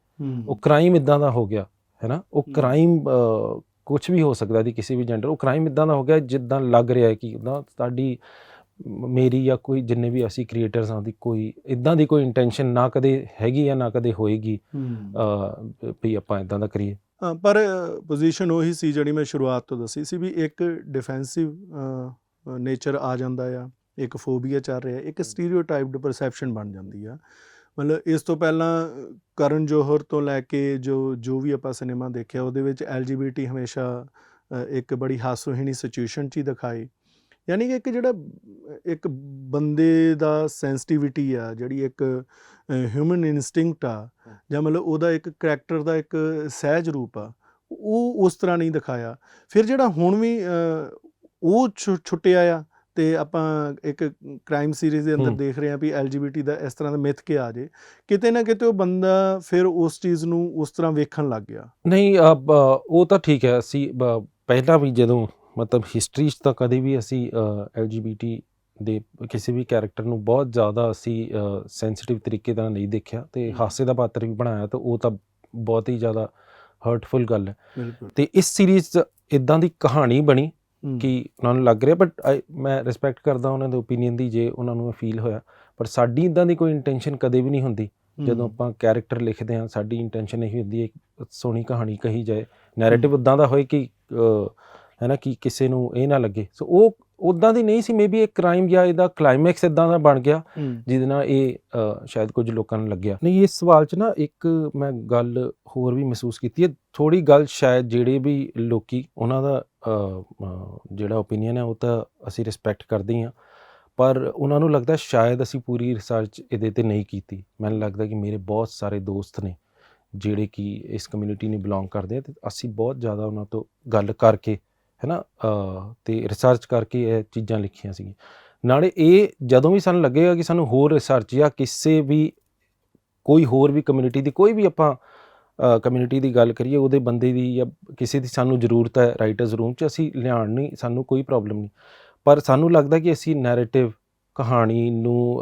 ਉਹ ਕ੍ਰਾਈਮ ਇੱਦਾਂ ਦਾ ਹੋ ਗਿਆ, ਹੈ ਨਾ। ਉਹ ਕ੍ਰਾਈਮ ਕੁਛ ਵੀ ਹੋ ਸਕਦਾ ਦੀ ਕਿਸੇ ਵੀ ਜੈਂਡਰ, ਉਹ ਕ੍ਰਾਈਮ ਇੱਦਾਂ ਦਾ ਹੋ ਗਿਆ ਜਿੱਦਾਂ ਲੱਗ ਰਿਹਾ ਕਿ ਉੱਦਾਂ ਸਾਡੀ ਮੇਰੀ ਜਾਂ ਕੋਈ ਜਿੰਨੇ ਵੀ ਅਸੀਂ ਕ੍ਰੀਏਟਰਸ ਹਾਂ ਦੀ ਕੋਈ ਇੱਦਾਂ ਦੀ ਕੋਈ ਇੰਟੈਂਸ਼ਨ ਨਾ ਕਦੇ ਹੈਗੀ ਜਾਂ ਨਾ ਕਦੇ ਹੋਏਗੀ ਵੀ ਆਪਾਂ ਇੱਦਾਂ ਦਾ ਕਰੀਏ। ਪਰ ਪੋਜੀਸ਼ਨ ਉਹੀ ਸੀ ਜਿਹੜੀ ਮੈਂ ਸ਼ੁਰੂਆਤ ਤੋਂ ਦੱਸੀ ਸੀ ਵੀ ਇੱਕ ਡਿਫੈਂਸਿਵ ਨੇਚਰ ਆ ਜਾਂਦਾ ਆ, ਇੱਕ ਫੋਬੀਆ ਚੱਲ ਰਿਹਾ, ਇੱਕ ਸਟੀਰੀਓਟਾਈਪਡ ਪਰਸੈਪਸ਼ਨ ਬਣ ਜਾਂਦੀ ਆ। ਮਤਲਬ ਇਸ ਤੋਂ ਪਹਿਲਾਂ ਕਰਨ ਜੌਹਰ ਤੋਂ ਲੈ ਕੇ ਜੋ ਵੀ ਆਪਾਂ ਸਿਨੇਮਾ ਦੇਖਿਆ ਉਹਦੇ ਵਿੱਚ LGBT ਹਮੇਸ਼ਾ ਇੱਕ ਬੜੀ ਹਾਸੋਹੀਣੀ ਸਿਚੁਏਸ਼ਨ 'ਚ ਹੀ ਦਿਖਾਈ। ਯਾਨੀ ਕਿ ਇੱਕ ਬੰਦੇ ਦਾ ਸੈਂਸਿਟੀਵਿਟੀ ਆ, ਜਿਹੜੀ ਇੱਕ ਹਿਊਮਨ ਇਨਸਟਿੰਕਟ ਆ, ਜਾਂ ਮਤਲਬ ਉਹਦਾ ਇੱਕ ਕਰੈਕਟਰ ਦਾ ਇੱਕ ਸਹਿਜ ਰੂਪ ਆ, ਉਹ ਉਸ ਤਰ੍ਹਾਂ ਨਹੀਂ ਦਿਖਾਇਆ। ਫਿਰ ਜਿਹੜਾ ਹੁਣ ਵੀ ਉਹ ਛੁੱਟਿਆ ਆ ਤੇ ਆਪਾਂ ਇੱਕ ਕ੍ਰਾਈਮ ਸੀਰੀਜ਼ ਦੇ ਅੰਦਰ ਹੂੰ। ਦੇਖ ਰਹੇ ਹਾਂ ਵੀ LGBT ਦਾ ਇਸ ਤਰ੍ਹਾਂ ਦਾ ਮਿਥ ਕੇ ਆ ਜੇ, ਕਿਤੇ ਨਾ ਕਿਤੇ ਉਹ ਬੰਦਾ ਫਿਰ ਉਸ ਚੀਜ਼ ਨੂੰ ਉਸ ਤਰ੍ਹਾਂ ਵੇਖਣ ਲੱਗ ਗਿਆ। ਨਹੀਂ ਉਹ ਤਾਂ ਠੀਕ ਹੈ। ਅਸੀਂ ਪਹਿਲਾਂ ਵੀ ਜਦੋਂ ਮਤਲਬ ਹਿਸਟਰੀ 'ਚ ਤਾਂ ਕਦੇ ਵੀ ਅਸੀਂ LGBT ਦੇ ਕਿਸੇ ਵੀ ਕੈਰੈਕਟਰ ਨੂੰ ਬਹੁਤ ਜ਼ਿਆਦਾ ਅਸੀਂ ਸੈਂਸਿਟਿਵ ਤਰੀਕੇ ਨਾਲ ਨਹੀਂ ਦੇਖਿਆ, ਅਤੇ ਹਾਸੇ ਦਾ ਪਾਤਰ ਵੀ ਬਣਾਇਆ, ਤਾਂ ਉਹ ਤਾਂ ਬਹੁਤ ਹੀ ਜ਼ਿਆਦਾ ਹਰਟਫੁਲ ਗੱਲ ਹੈ। ਬਿਲਕੁਲ। ਅਤੇ ਇਸ ਸੀਰੀਜ਼ 'ਚ ਇੱਦਾਂ ਦੀ ਕਹਾਣੀ ਬਣੀ ਕਿ ਉਹਨਾਂ ਨੂੰ ਲੱਗ ਰਿਹਾ, ਬਟ ਮੈਂ ਰਿਸਪੈਕਟ ਕਰਦਾ ਉਹਨਾਂ ਦੇ ਓਪੀਨੀਅਨ ਦੀ, ਜੇ ਉਹਨਾਂ ਨੂੰ ਫੀਲ ਹੋਇਆ। ਪਰ ਸਾਡੀ ਇੱਦਾਂ ਦੀ ਕੋਈ ਇੰਟੈਂਸ਼ਨ ਕਦੇ ਵੀ ਨਹੀਂ ਹੁੰਦੀ। ਜਦੋਂ ਆਪਾਂ ਕੈਰੈਕਟਰ ਲਿਖਦੇ ਹਾਂ, ਸਾਡੀ ਇੰਟੈਂਸ਼ਨ ਇਹੀ ਹੁੰਦੀ ਹੈ ਇੱਕ ਸੋਹਣੀ ਕਹਾਣੀ ਕਹੀ ਜਾਏ, ਨੈਰੇਟਿਵ ਉੱਦਾਂ ਦਾ ਹੋਏ ਕਿ ਹੈ ਨਾ, ਕਿ ਕਿਸੇ ਨੂੰ ਇਹ ਨਾ ਲੱਗੇ। ਸੋ ਉਹ ਉੱਦਾਂ ਦੀ ਨਹੀਂ ਸੀ। ਮੇ ਬੀ ਇੱਕ ਕ੍ਰਾਈਮ ਜਾਂ ਇਹਦਾ ਕਲਾਈਮੈਕਸ ਇੱਦਾਂ ਦਾ ਬਣ ਗਿਆ ਜਿਹਦੇ ਨਾਲ ਇਹ ਸ਼ਾਇਦ ਕੁਝ ਲੋਕਾਂ ਨੂੰ ਲੱਗਿਆ। ਨਹੀਂ, ਇਸ ਸਵਾਲ 'ਚ ਨਾ ਇੱਕ ਮੈਂ ਗੱਲ ਹੋਰ ਵੀ ਮਹਿਸੂਸ ਕੀਤੀ ਹੈ, ਥੋੜ੍ਹੀ ਗੱਲ ਸ਼ਾਇਦ ਜਿਹੜੇ ਵੀ ਲੋਕੀ ਉਹਨਾਂ ਦਾ ਜਿਹੜਾ ਓਪੀਨੀਅਨ ਹੈ ਉਹ ਤਾਂ ਅਸੀਂ ਰਿਸਪੈਕਟ ਕਰਦੇ ਹੀ ਹਾਂ, ਪਰ ਉਹਨਾਂ ਨੂੰ ਲੱਗਦਾ ਸ਼ਾਇਦ ਅਸੀਂ ਪੂਰੀ ਰਿਸਰਚ ਇਹਦੇ 'ਤੇ ਨਹੀਂ ਕੀਤੀ। ਮੈਨੂੰ ਲੱਗਦਾ ਕਿ ਮੇਰੇ ਬਹੁਤ ਸਾਰੇ ਦੋਸਤ ਨੇ ਜਿਹੜੇ ਕਿ ਇਸ ਕਮਿਊਨਿਟੀ ਨੂੰ ਬਿਲੋਂਗ ਕਰਦੇ ਆ, ਅਤੇ ਅਸੀਂ ਬਹੁਤ ਜ਼ਿਆਦਾ ਉਹਨਾਂ ਤੋਂ ਗੱਲ ਕਰਕੇ ਹੈ ਨਾ ਅਤੇ ਰਿਸਰਚ ਕਰਕੇ ਇਹ ਚੀਜ਼ਾਂ ਲਿਖੀਆਂ ਸੀਗੀਆਂ। ਨਾਲੇ ਇਹ ਜਦੋਂ ਵੀ ਸਾਨੂੰ ਲੱਗੇਗਾ ਕਿ ਸਾਨੂੰ ਹੋਰ ਰਿਸਰਚ ਜਾਂ ਕਿਸੇ ਵੀ ਕੋਈ ਹੋਰ ਵੀ ਕਮਿਊਨਿਟੀ ਦੀ, ਕੋਈ ਵੀ ਆਪਾਂ ਕਮਿਊਨਿਟੀ ਦੀ ਗੱਲ ਕਰੀਏ, ਉਹਦੇ ਬੰਦੇ ਦੀ ਜਾਂ ਕਿਸੇ ਦੀ ਸਾਨੂੰ ਜ਼ਰੂਰਤ ਹੈ ਰਾਈਟਰਸ ਰੂਮ 'ਚ, ਅਸੀਂ ਲਿਆਉਣ ਨਹੀਂ, ਸਾਨੂੰ ਕੋਈ ਪ੍ਰੋਬਲਮ ਨਹੀਂ। ਪਰ ਸਾਨੂੰ ਲੱਗਦਾ ਕਿ ਅਸੀਂ ਨੈਰੇਟਿਵ ਕਹਾਣੀ ਨੂੰ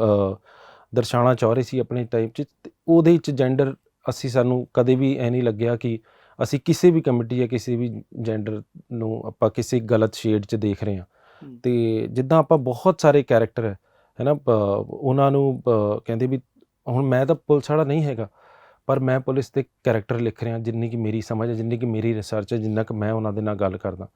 ਦਰਸਾਉਣਾ ਚਾਹ ਰਹੇ ਸੀ ਆਪਣੇ ਟਾਈਮ 'ਚ, ਅਤੇ ਉਹਦੇ 'ਚ ਜੈਂਡਰ ਸਾਨੂੰ ਕਦੇ ਵੀ ਇਹ ਨਹੀਂ ਲੱਗਿਆ ਕਿ ਅਸੀਂ ਕਿਸੇ ਵੀ ਕਮਿਊਨਿਟੀ ਜਾਂ ਕਿਸੇ ਵੀ ਜੈਂਡਰ ਨੂੰ ਆਪਾਂ ਕਿਸੇ ਗਲਤ ਸ਼ੇਡ 'ਚ ਦੇਖ ਰਹੇ ਹਾਂ। ਅਤੇ ਜਿੱਦਾਂ ਆਪਾਂ ਬਹੁਤ ਸਾਰੇ ਕੈਰੈਕਟਰ ਹੈ ਨਾ, ਉਹਨਾਂ ਨੂੰ ਕਹਿੰਦੇ ਵੀ ਹੁਣ ਮੈਂ ਤਾਂ ਪੁਲਿਸ ਵਾਲਾ ਨਹੀਂ ਹੈਗਾ, ਪਰ ਮੈਂ ਪੁਲਿਸ ਦੇ ਕੈਰੈਕਟਰ ਲਿਖ ਰਿਹਾ, ਜਿੰਨੀ ਕਿ ਮੇਰੀ ਸਮਝ ਹੈ, ਜਿੰਨੀ ਕਿ ਮੇਰੀ ਰਿਸਰਚ ਹੈ, ਜਿੰਨਾ ਕਿ ਮੈਂ ਉਹਨਾਂ ਦੇ ਨਾਲ ਗੱਲ ਕਰਦਾ,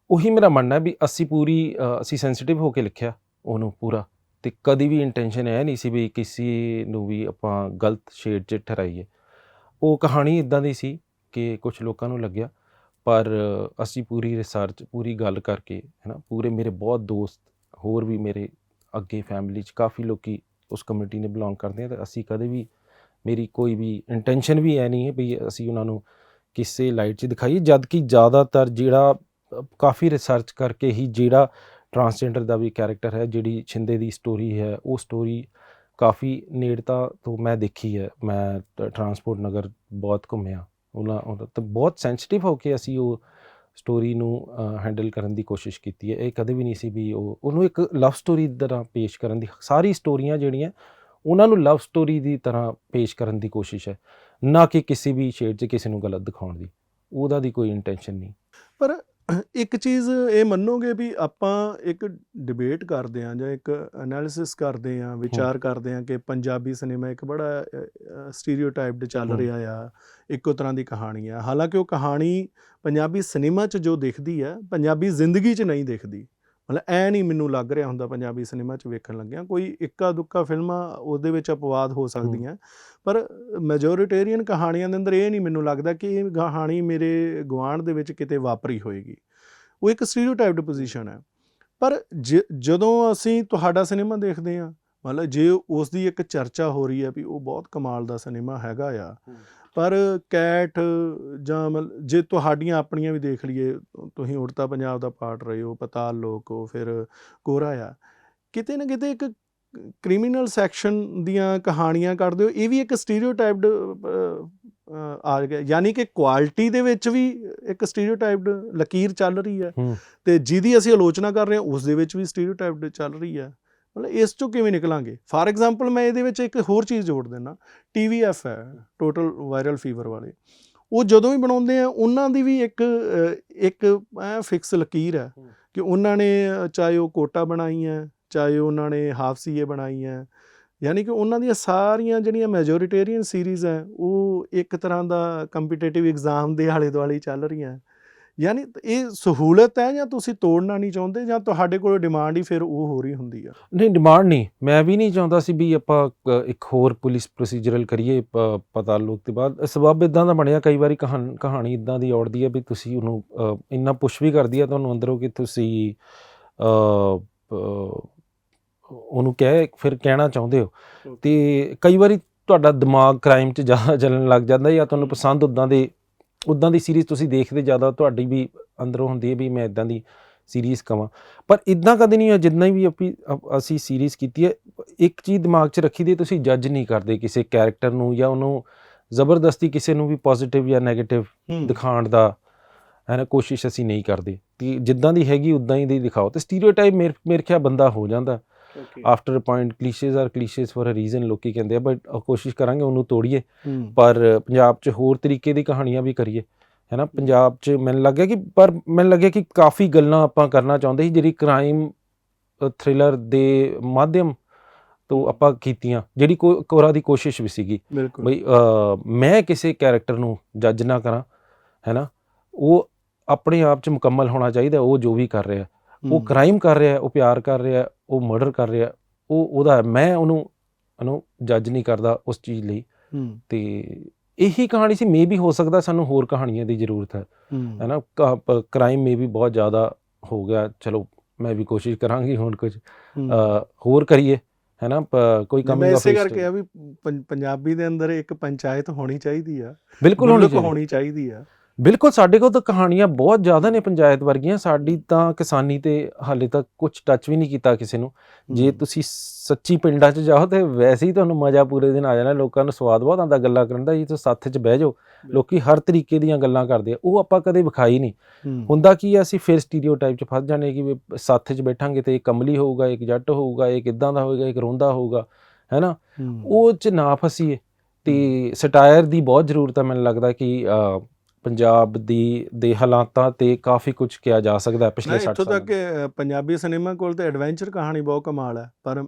ਉਹੀ ਮੇਰਾ ਮੰਨਣਾ ਵੀ ਅਸੀਂ ਸੈਂਸਿਟਿਵ ਹੋ ਕੇ ਲਿਖਿਆ ਉਹਨੂੰ ਪੂਰਾ, ਅਤੇ ਕਦੀ ਵੀ ਇੰਟੈਂਸ਼ਨ ਇਹ ਨਹੀਂ ਸੀ ਵੀ ਕਿਸੇ ਨੂੰ ਵੀ ਆਪਾਂ ਗਲਤ ਸ਼ੇਡ 'ਚ ਠਹਿਰਾਈਏ। ਉਹ ਕਹਾਣੀ ਇੱਦਾਂ ਦੀ ਸੀ ਕਿ ਕੁਛ ਲੋਕਾਂ ਨੂੰ ਲੱਗਿਆ, ਪਰ ਅਸੀਂ ਪੂਰੀ ਰਿਸਰਚ, ਪੂਰੀ ਗੱਲ ਕਰਕੇ ਹੈ ਨਾ, ਪੂਰੇ ਮੇਰੇ ਬਹੁਤ ਦੋਸਤ ਹੋਰ ਵੀ ਮੇਰੇ ਅੱਗੇ ਫੈਮਿਲੀ 'ਚ ਕਾਫੀ ਲੋਕੀ ਉਸ ਕਮਿਊਨਿਟੀ ਨੇ ਬਿਲੋਂਗ ਕਰਦੇ ਆ, ਅਤੇ ਅਸੀਂ ਕਦੇ ਵੀ, ਮੇਰੀ ਕੋਈ ਵੀ ਇੰਟੈਂਸ਼ਨ ਵੀ ਇਹ ਨਹੀਂ ਹੈ ਵੀ ਅਸੀਂ ਉਹਨਾਂ ਨੂੰ ਕਿਸੇ ਲਾਈਟ 'ਚ ਦਿਖਾਈਏ। ਜਦ ਕਿ ਜ਼ਿਆਦਾਤਰ ਜਿਹੜਾ ਕਾਫੀ ਰਿਸਰਚ ਕਰਕੇ ਹੀ ਜਿਹੜਾ ਟਰਾਂਸਜੈਂਡਰ ਦਾ ਵੀ ਕੈਰੈਕਟਰ ਹੈ, ਜਿਹੜੀ ਛਿੰਦੇ ਦੀ ਸਟੋਰੀ ਹੈ, ਉਹ ਸਟੋਰੀ ਕਾਫੀ ਨੇੜਤਾ ਤੋਂ ਮੈਂ ਦੇਖੀ ਹੈ। ਮੈਂ ਟਰਾਂਸਪੋਰਟ ਨਗਰ ਬਹੁਤ ਘੁੰਮਿਆ, ਉਹਦਾ ਤਾਂ ਬਹੁਤ ਸੈਂਸਿਟਿਵ ਹੋ ਕੇ ਅਸੀਂ ਉਹ ਸਟੋਰੀ ਨੂੰ ਹੈਂਡਲ ਕਰਨ ਦੀ ਕੋਸ਼ਿਸ਼ ਕੀਤੀ ਹੈ। ਇਹ ਕਦੇ ਵੀ ਨਹੀਂ ਸੀ ਵੀ ਉਹਨੂੰ ਇੱਕ ਲਵ ਸਟੋਰੀ ਦੀ ਤਰ੍ਹਾਂ ਪੇਸ਼ ਕਰਨ ਦੀ, ਸਾਰੀ ਸਟੋਰੀਆਂ ਜਿਹੜੀਆਂ ਉਹਨਾਂ ਨੂੰ ਲਵ ਸਟੋਰੀ ਦੀ ਤਰ੍ਹਾਂ ਪੇਸ਼ ਕਰਨ ਦੀ ਕੋਸ਼ਿਸ਼ ਹੈ, ਨਾ ਕਿ ਕਿਸੇ ਵੀ ਸ਼ੇਡ 'ਚ ਕਿਸੇ ਨੂੰ ਗਲਤ ਦਿਖਾਉਣ ਦੀ। ਉਹਦਾ ਦੀ ਕੋਈ ਇੰਟੈਂਸ਼ਨ ਨਹੀਂ। ਪਰ ਇੱਕ ਚੀਜ਼ ਇਹ ਮੰਨੋਗੇ ਵੀ ਆਪਾਂ ਇੱਕ ਡਿਬੇਟ ਕਰਦੇ ਹਾਂ ਜਾਂ ਇੱਕ ਐਨਾਲਿਸਿਸ ਕਰਦੇ ਹਾਂ, ਵਿਚਾਰ ਕਰਦੇ ਹਾਂ ਕਿ ਪੰਜਾਬੀ ਸਿਨੇਮਾ ਇੱਕ ਬੜਾ ਸਟੀਰੀਓਟਾਈਪਡ ਚੱਲ ਰਿਹਾ ਆ, ਇੱਕੋ ਤਰ੍ਹਾਂ ਦੀ ਕਹਾਣੀ ਆ। ਹਾਲਾਂਕਿ ਉਹ ਕਹਾਣੀ ਪੰਜਾਬੀ ਸਿਨੇਮਾ 'ਚ ਜੋ ਦਿਖਦੀ ਹੈ, ਪੰਜਾਬੀ ਜ਼ਿੰਦਗੀ 'ਚ ਨਹੀਂ ਦਿਖਦੀ। ਮਤਲਬ ਐ ਨਹੀਂ ਮੈਨੂੰ ਲੱਗ ਰਿਹਾ ਹੁੰਦਾ ਪੰਜਾਬੀ ਸਿਨੇਮਾ 'ਚ ਵੇਖਣ ਲੱਗਿਆ, ਕੋਈ ਇੱਕਾ ਦੁੱਕਾ ਫਿਲਮਾਂ ਉਹਦੇ ਵਿੱਚ ਅਪਵਾਦ ਹੋ ਸਕਦੀਆਂ, ਪਰ ਮੈਜੋਰੀਟੇਰੀਅਨ ਕਹਾਣੀਆਂ ਦੇ ਅੰਦਰ ਇਹ ਨਹੀਂ ਮੈਨੂੰ ਲੱਗਦਾ ਕਿ ਇਹ ਕਹਾਣੀ ਮੇਰੇ ਗੁਆਂਢ ਦੇ ਵਿੱਚ ਕਿਤੇ ਵਾਪਰੀ ਹੋਏਗੀ। ਉਹ ਇੱਕ ਸਟੀਰੀਓਟਾਈਪਡ ਪੋਜੀਸ਼ਨ ਹੈ। ਪਰ ਜਦੋਂ ਅਸੀਂ ਤੁਹਾਡਾ ਸਿਨੇਮਾ ਦੇਖਦੇ ਹਾਂ, ਮਤਲਬ ਜੇ ਉਸ ਦੀ ਇੱਕ ਚਰਚਾ ਹੋ ਰਹੀ ਹੈ ਵੀ ਉਹ ਬਹੁਤ ਕਮਾਲ ਦਾ ਸਿਨੇਮਾ ਹੈਗਾ ਆ, ਪਰ ਕੈਟ ਜਾਂ ਮਤਲਬ ਜੇ ਤੁਹਾਡੀਆਂ ਆਪਣੀਆਂ ਵੀ ਦੇਖ ਲਈਏ, ਤੁਸੀਂ ਉੜਤਾ ਪੰਜਾਬ ਦਾ ਪਾਰਟ ਰਹੇ ਹੋ, ਪਤਾਲ ਲੋਕ ਹੋ, ਫਿਰ ਕੋਰਾ ਆ, ਕਿਤੇ ਨਾ ਕਿਤੇ ਇੱਕ ਕ੍ਰਿਮੀਨਲ ਸੈਕਸ਼ਨ ਦੀਆਂ ਕਹਾਣੀਆਂ ਕੱਢਦੇ ਹੋ, ਇਹ ਵੀ ਇੱਕ ਸਟੀਰੀਓਟਾਈਪਡ ਆ ਗਿਆ। ਯਾਨੀ ਕਿ ਕੁਆਲਿਟੀ ਦੇ ਵਿੱਚ ਵੀ ਇੱਕ ਸਟੀਰੀਓਟਾਈਪਡ ਲਕੀਰ ਚੱਲ ਰਹੀ ਹੈ, ਅਤੇ ਜਿਹਦੀ ਅਸੀਂ ਆਲੋਚਨਾ ਕਰ ਰਹੇ ਹਾਂ ਉਸ ਦੇ ਵਿੱਚ ਵੀ ਸਟੀਰੀਓਟਾਈਪਡ ਚੱਲ ਰਹੀ ਹੈ। ਮਤਲਬ ਇਸ 'ਚੋਂ ਕਿਵੇਂ ਨਿਕਲਾਂਗੇ? ਫਾਰ ਐਗਜ਼ਾਮਪਲ ਮੈਂ ਇਹਦੇ ਵਿੱਚ ਇੱਕ ਹੋਰ ਚੀਜ਼ ਜੋੜ ਦਿੰਦਾ, TVF ਹੈ, ਟੋਟਲ ਵਾਇਰਲ ਫੀਵਰ ਵਾਲੇ, ਉਹ ਜਦੋਂ ਵੀ ਬਣਾਉਂਦੇ ਆ ਉਹਨਾਂ ਦੀ ਵੀ ਇੱਕ ਫਿਕਸ ਲਕੀਰ ਹੈ ਕਿ ਉਹਨਾਂ ਨੇ ਚਾਹੇ ਉਹ ਕੋਟਾ ਬਣਾਈ ਹੈ, ਚਾਹੇ ਉਹਨਾਂ ਨੇ ਹਾਫ ਸੀਏ ਬਣਾਈ ਹੈ, ਯਾਨੀ ਕਿ ਉਹਨਾਂ ਦੀਆਂ ਸਾਰੀਆਂ ਜਿਹੜੀਆਂ ਮੈਜੋਰੀਟੇਰੀਅਨ ਸੀਰੀਜ਼ ਹੈ ਉਹ ਇੱਕ ਤਰ੍ਹਾਂ ਦਾ ਕੰਪੀਟੀਟਿਵ ਐਗਜ਼ਾਮ ਦੇ ਆਲੇ ਦੁਆਲੇ ਚੱਲ ਰਹੀਆਂ। ਯਾਨੀ ਇਹ ਸਹੂਲਤ ਹੈ ਜਾਂ ਤੁਸੀਂ ਤੋੜਨਾ ਨਹੀਂ ਚਾਹੁੰਦੇ, ਜਾਂ ਤੁਹਾਡੇ ਕੋਲ ਡਿਮਾਂਡ ਹੀ ਫਿਰ ਉਹ ਹੋ ਰਹੀ ਹੁੰਦੀ ਆ? ਨਹੀਂ, ਡਿਮਾਂਡ ਨਹੀਂ, ਮੈਂ ਵੀ ਨਹੀਂ ਚਾਹੁੰਦਾ ਸੀ ਵੀ ਆਪਾਂ ਇੱਕ ਹੋਰ ਪੁਲਿਸ ਪ੍ਰੋਸੀਜਰਲ ਕਰੀਏ ਪਤਾਲ ਲੋਕ ਤੋਂ ਬਾਅਦ। ਸਬੱਬ ਇੱਦਾਂ ਦਾ ਬਣਿਆ, ਕਈ ਵਾਰੀ ਕਹਾਣੀ ਇੱਦਾਂ ਦੀ ਔੜਦੀ ਹੈ ਵੀ ਤੁਸੀਂ ਉਹਨੂੰ ਇੰਨਾ ਪੁਸ਼ ਵੀ ਕਰਦੀ ਹੈ ਤੁਹਾਨੂੰ ਅੰਦਰੋਂ ਕਿ ਤੁਸੀਂ ਉਹਨੂੰ ਫਿਰ ਕਹਿਣਾ ਚਾਹੁੰਦੇ ਹੋ, ਅਤੇ ਕਈ ਵਾਰੀ ਤੁਹਾਡਾ ਦਿਮਾਗ ਕ੍ਰਾਈਮ 'ਚ ਜ਼ਿਆਦਾ ਚੱਲਣ ਲੱਗ ਜਾਂਦਾ, ਜਾਂ ਤੁਹਾਨੂੰ ਪਸੰਦ ਉੱਦਾਂ ਦੀ ਸੀਰੀਜ਼ ਤੁਸੀਂ ਦੇਖਦੇ ਜ਼ਿਆਦਾ, ਤੁਹਾਡੀ ਵੀ ਅੰਦਰੋਂ ਹੁੰਦੀ ਹੈ ਵੀ ਮੈਂ ਇੱਦਾਂ ਦੀ ਸੀਰੀਜ਼ ਕਵਾਂ। ਪਰ ਇਦਾਂ ਕਦੇ ਨਹੀਂ ਹੋਇਆ ਜਿੰਨਾ ਵੀ ਅਸੀਂ ਸੀਰੀਜ਼ ਕੀਤੀ ਹੈ, ਇੱਕ ਚੀਜ਼ ਦਿਮਾਗ 'ਚ ਰੱਖੀ ਦੀ, ਤੁਸੀਂ ਜੱਜ ਨਹੀਂ ਕਰਦੇ ਕਿਸੇ ਕੈਰੈਕਟਰ ਨੂੰ ਜਾਂ ਉਹਨੂੰ ਜ਼ਬਰਦਸਤੀ ਕਿਸੇ ਨੂੰ ਵੀ ਪੋਜ਼ੀਟਿਵ ਜਾਂ ਨੈਗੇਟਿਵ ਦਿਖਾਉਣ ਦਾ ਹੈ ਨਾ ਕੋਸ਼ਿਸ਼ ਅਸੀਂ ਨਹੀਂ ਕਰਦੇ, ਕਿ ਜਿੱਦਾਂ ਦੀ ਹੈਗੀ ਉੱਦਾਂ ਹੀ ਦੀ ਦਿਖਾਓ। ਤੇ ਸਟੀਰੀਓਟਾਈਪ ਮੇਰੇ ਖਿਆਲ ਬੰਦਾ ਹੋ ਜਾਂਦਾ after a point. Clichés are clichés for a reason ਲੋਕੀ ਕਹਿੰਦੇ ਆ, ਬਟ ਕੋਸ਼ਿਸ਼ ਕਰਾਂਗੇ ਉਹਨੂੰ ਤੋੜੀਏ। ਪਰ ਪੰਜਾਬ 'ਚ ਹੋਰ ਤਰੀਕੇ ਦੀ ਕਹਾਣੀਆਂ ਵੀ ਕਰੀਏ, ਹੈ ਨਾ। ਪੰਜਾਬ 'ਚ ਮੈਨੂੰ ਲੱਗਿਆ ਕਿ ਕਾਫੀ ਗੱਲਾਂ ਆਪਾਂ ਕਰਨਾ ਚਾਹੁੰਦੇ ਸੀ ਜਿਹੜੀ ਕ੍ਰਾਈਮ ਥ੍ਰਿਲਰ ਦੇ ਮਾਧਿਅਮ ਤੋਂ ਆਪਾਂ ਕੀਤੀਆਂ, ਜਿਹੜੀ ਕੋਰਾ ਦੀ ਕੋਸ਼ਿਸ਼ ਵੀ ਸੀਗੀ ਬਈ ਮੈਂ ਕਿਸੇ ਕੈਰੈਕਟਰ ਨੂੰ ਜੱਜ ਨਾ ਕਰਾਂ, ਹੈ ਨਾ। ਉਹ ਆਪਣੇ ਆਪ 'ਚ ਮੁਕੰਮਲ ਹੋਣਾ ਚਾਹੀਦਾ। ਉਹ ਜੋ ਵੀ ਕਰ ਰਿਹਾ, ਉਹ ਕ੍ਰਾਈਮ ਕਰ ਰਿਹਾ, ਉਹ ਪਿਆਰ ਕਰ ਰਿਹਾ, ਉਹ ਮਰਡਰ ਕਰ ਰਿਹਾ, ਉਹਦਾ ਮੈਂ ਉਹਨੂੰ ਜੱਜ ਨਹੀਂ ਕਰਦਾ ਉਸ ਚੀਜ਼ ਲਈ। ਤੇ ਇਹੀ ਕਹਾਣੀ ਸੀ। ਮੇ ਵੀ ਹੋ ਸਕਦਾ ਸਾਨੂੰ ਹੋਰ ਕਹਾਣੀਆਂ ਦੀ ਜ਼ਰੂਰਤ ਹੈ ਨਾ। ਕ੍ਰਾਈਮ ਮੇ ਵੀ ਬਹੁਤ ਜ਼ਿਆਦਾ ਹੋ ਗਿਆ। ਚਲੋ ਮੈਂ ਵੀ ਕੋਸ਼ਿਸ਼ ਕਰਾਂਗੀ ਹੁਣ ਕੁਝ ਹੋਰ ਕਰੀਏ, ਹੈ ਨਾ। ਕੋਈ ਕਮੀ ਇਸੇ ਕਰਕੇ ਆ ਵੀ ਪੰਜਾਬੀ ਦੇ ਅੰਦਰ ਇੱਕ ਪੰਚਾਇਤ ਹੋਣੀ ਚਾਹੀਦੀ ਆ, ਬਿਲਕੁਲ ਹੋਣੀ ਚਾਹੀਦੀ ਆ। ਬਿਲਕੁਲ, ਸਾਡੇ ਕੋਲ ਤਾਂ ਕਹਾਣੀਆਂ ਬਹੁਤ ਜ਼ਿਆਦਾ ਨੇ ਪੰਚਾਇਤ ਵਰਗੀਆਂ। ਸਾਡੀ ਤਾਂ ਕਿਸਾਨੀ ਤੇ ਹਾਲੇ ਤੱਕ ਕੁਝ ਟੱਚ ਵੀ ਨਹੀਂ ਕੀਤਾ ਕਿਸੇ ਨੂੰ। ਜੇ ਤੁਸੀਂ ਸੱਚੀ ਪਿੰਡਾਂ 'ਚ ਜਾਓ ਤੇ ਵੈਸੇ ਹੀ ਤੁਹਾਨੂੰ ਮਜ਼ਾ ਪੂਰੇ ਦਿਨ ਆ ਜਾਣਾ। ਲੋਕਾਂ ਨੂੰ ਸਵਾਦ ਬਹੁਤ ਆਉਂਦਾ ਗੱਲਾਂ ਕਰਨ ਦਾ। ਜੀ ਤੁਸੀਂ ਸੱਥ 'ਚ ਬਹਿ ਜਾਓ, ਲੋਕੀ ਹਰ ਤਰੀਕੇ ਦੀਆਂ ਗੱਲਾਂ ਕਰਦੇ ਆ, ਉਹ ਆਪਾਂ ਕਦੇ ਵਿਖਾਈ ਨਹੀਂ। ਹੁੰਦਾ ਕੀ ਆ, ਅਸੀਂ ਫਿਰ ਸਟੀਰੀਓਟਾਈਪ 'ਚ ਫਸ ਜਾਂਦੇ ਕਿ ਸੱਥ 'ਚ ਬੈਠਾਂਗੇ ਤੇ ਇੱਕ ਕਮਲੀ ਹੋਊਗਾ, ਇੱਕ ਜੱਟ ਹੋਊਗਾ, ਇੱਕ ਇੱਦਾਂ ਦਾ ਹੋਏਗਾ, ਇੱਕ ਰੋਂਦਾ ਹੋਊਗਾ, ਹੈ ਨਾ। ਉਹ 'ਚ ਨਾ ਫਸੀਏ। ਤੇ ਸਟਾਇਰ ਦੀ ਬਹੁਤ ਜ਼ਰੂਰਤ ਹੈ। ਮੈਨੂੰ ਲੱਗਦਾ ਕਿ ਪੰਜਾਬ ਦੇ ਹਾਲਾਤਾਂ ਤੇ ਕਾਫੀ ਕੁਝ ਕਿਹਾ ਜਾ ਸਕਦਾ ਪਿਛਲੇ 60 ਇੱਥੋਂ ਤੱਕ ਪੰਜਾਬੀ ਸਿਨੇਮਾ ਕੋਲ ਤਾਂ ਐਡਵੈਂਚਰ ਕਹਾਣੀ ਬਹੁਤ ਕਮਾਲ ਹੈ, ਪਰ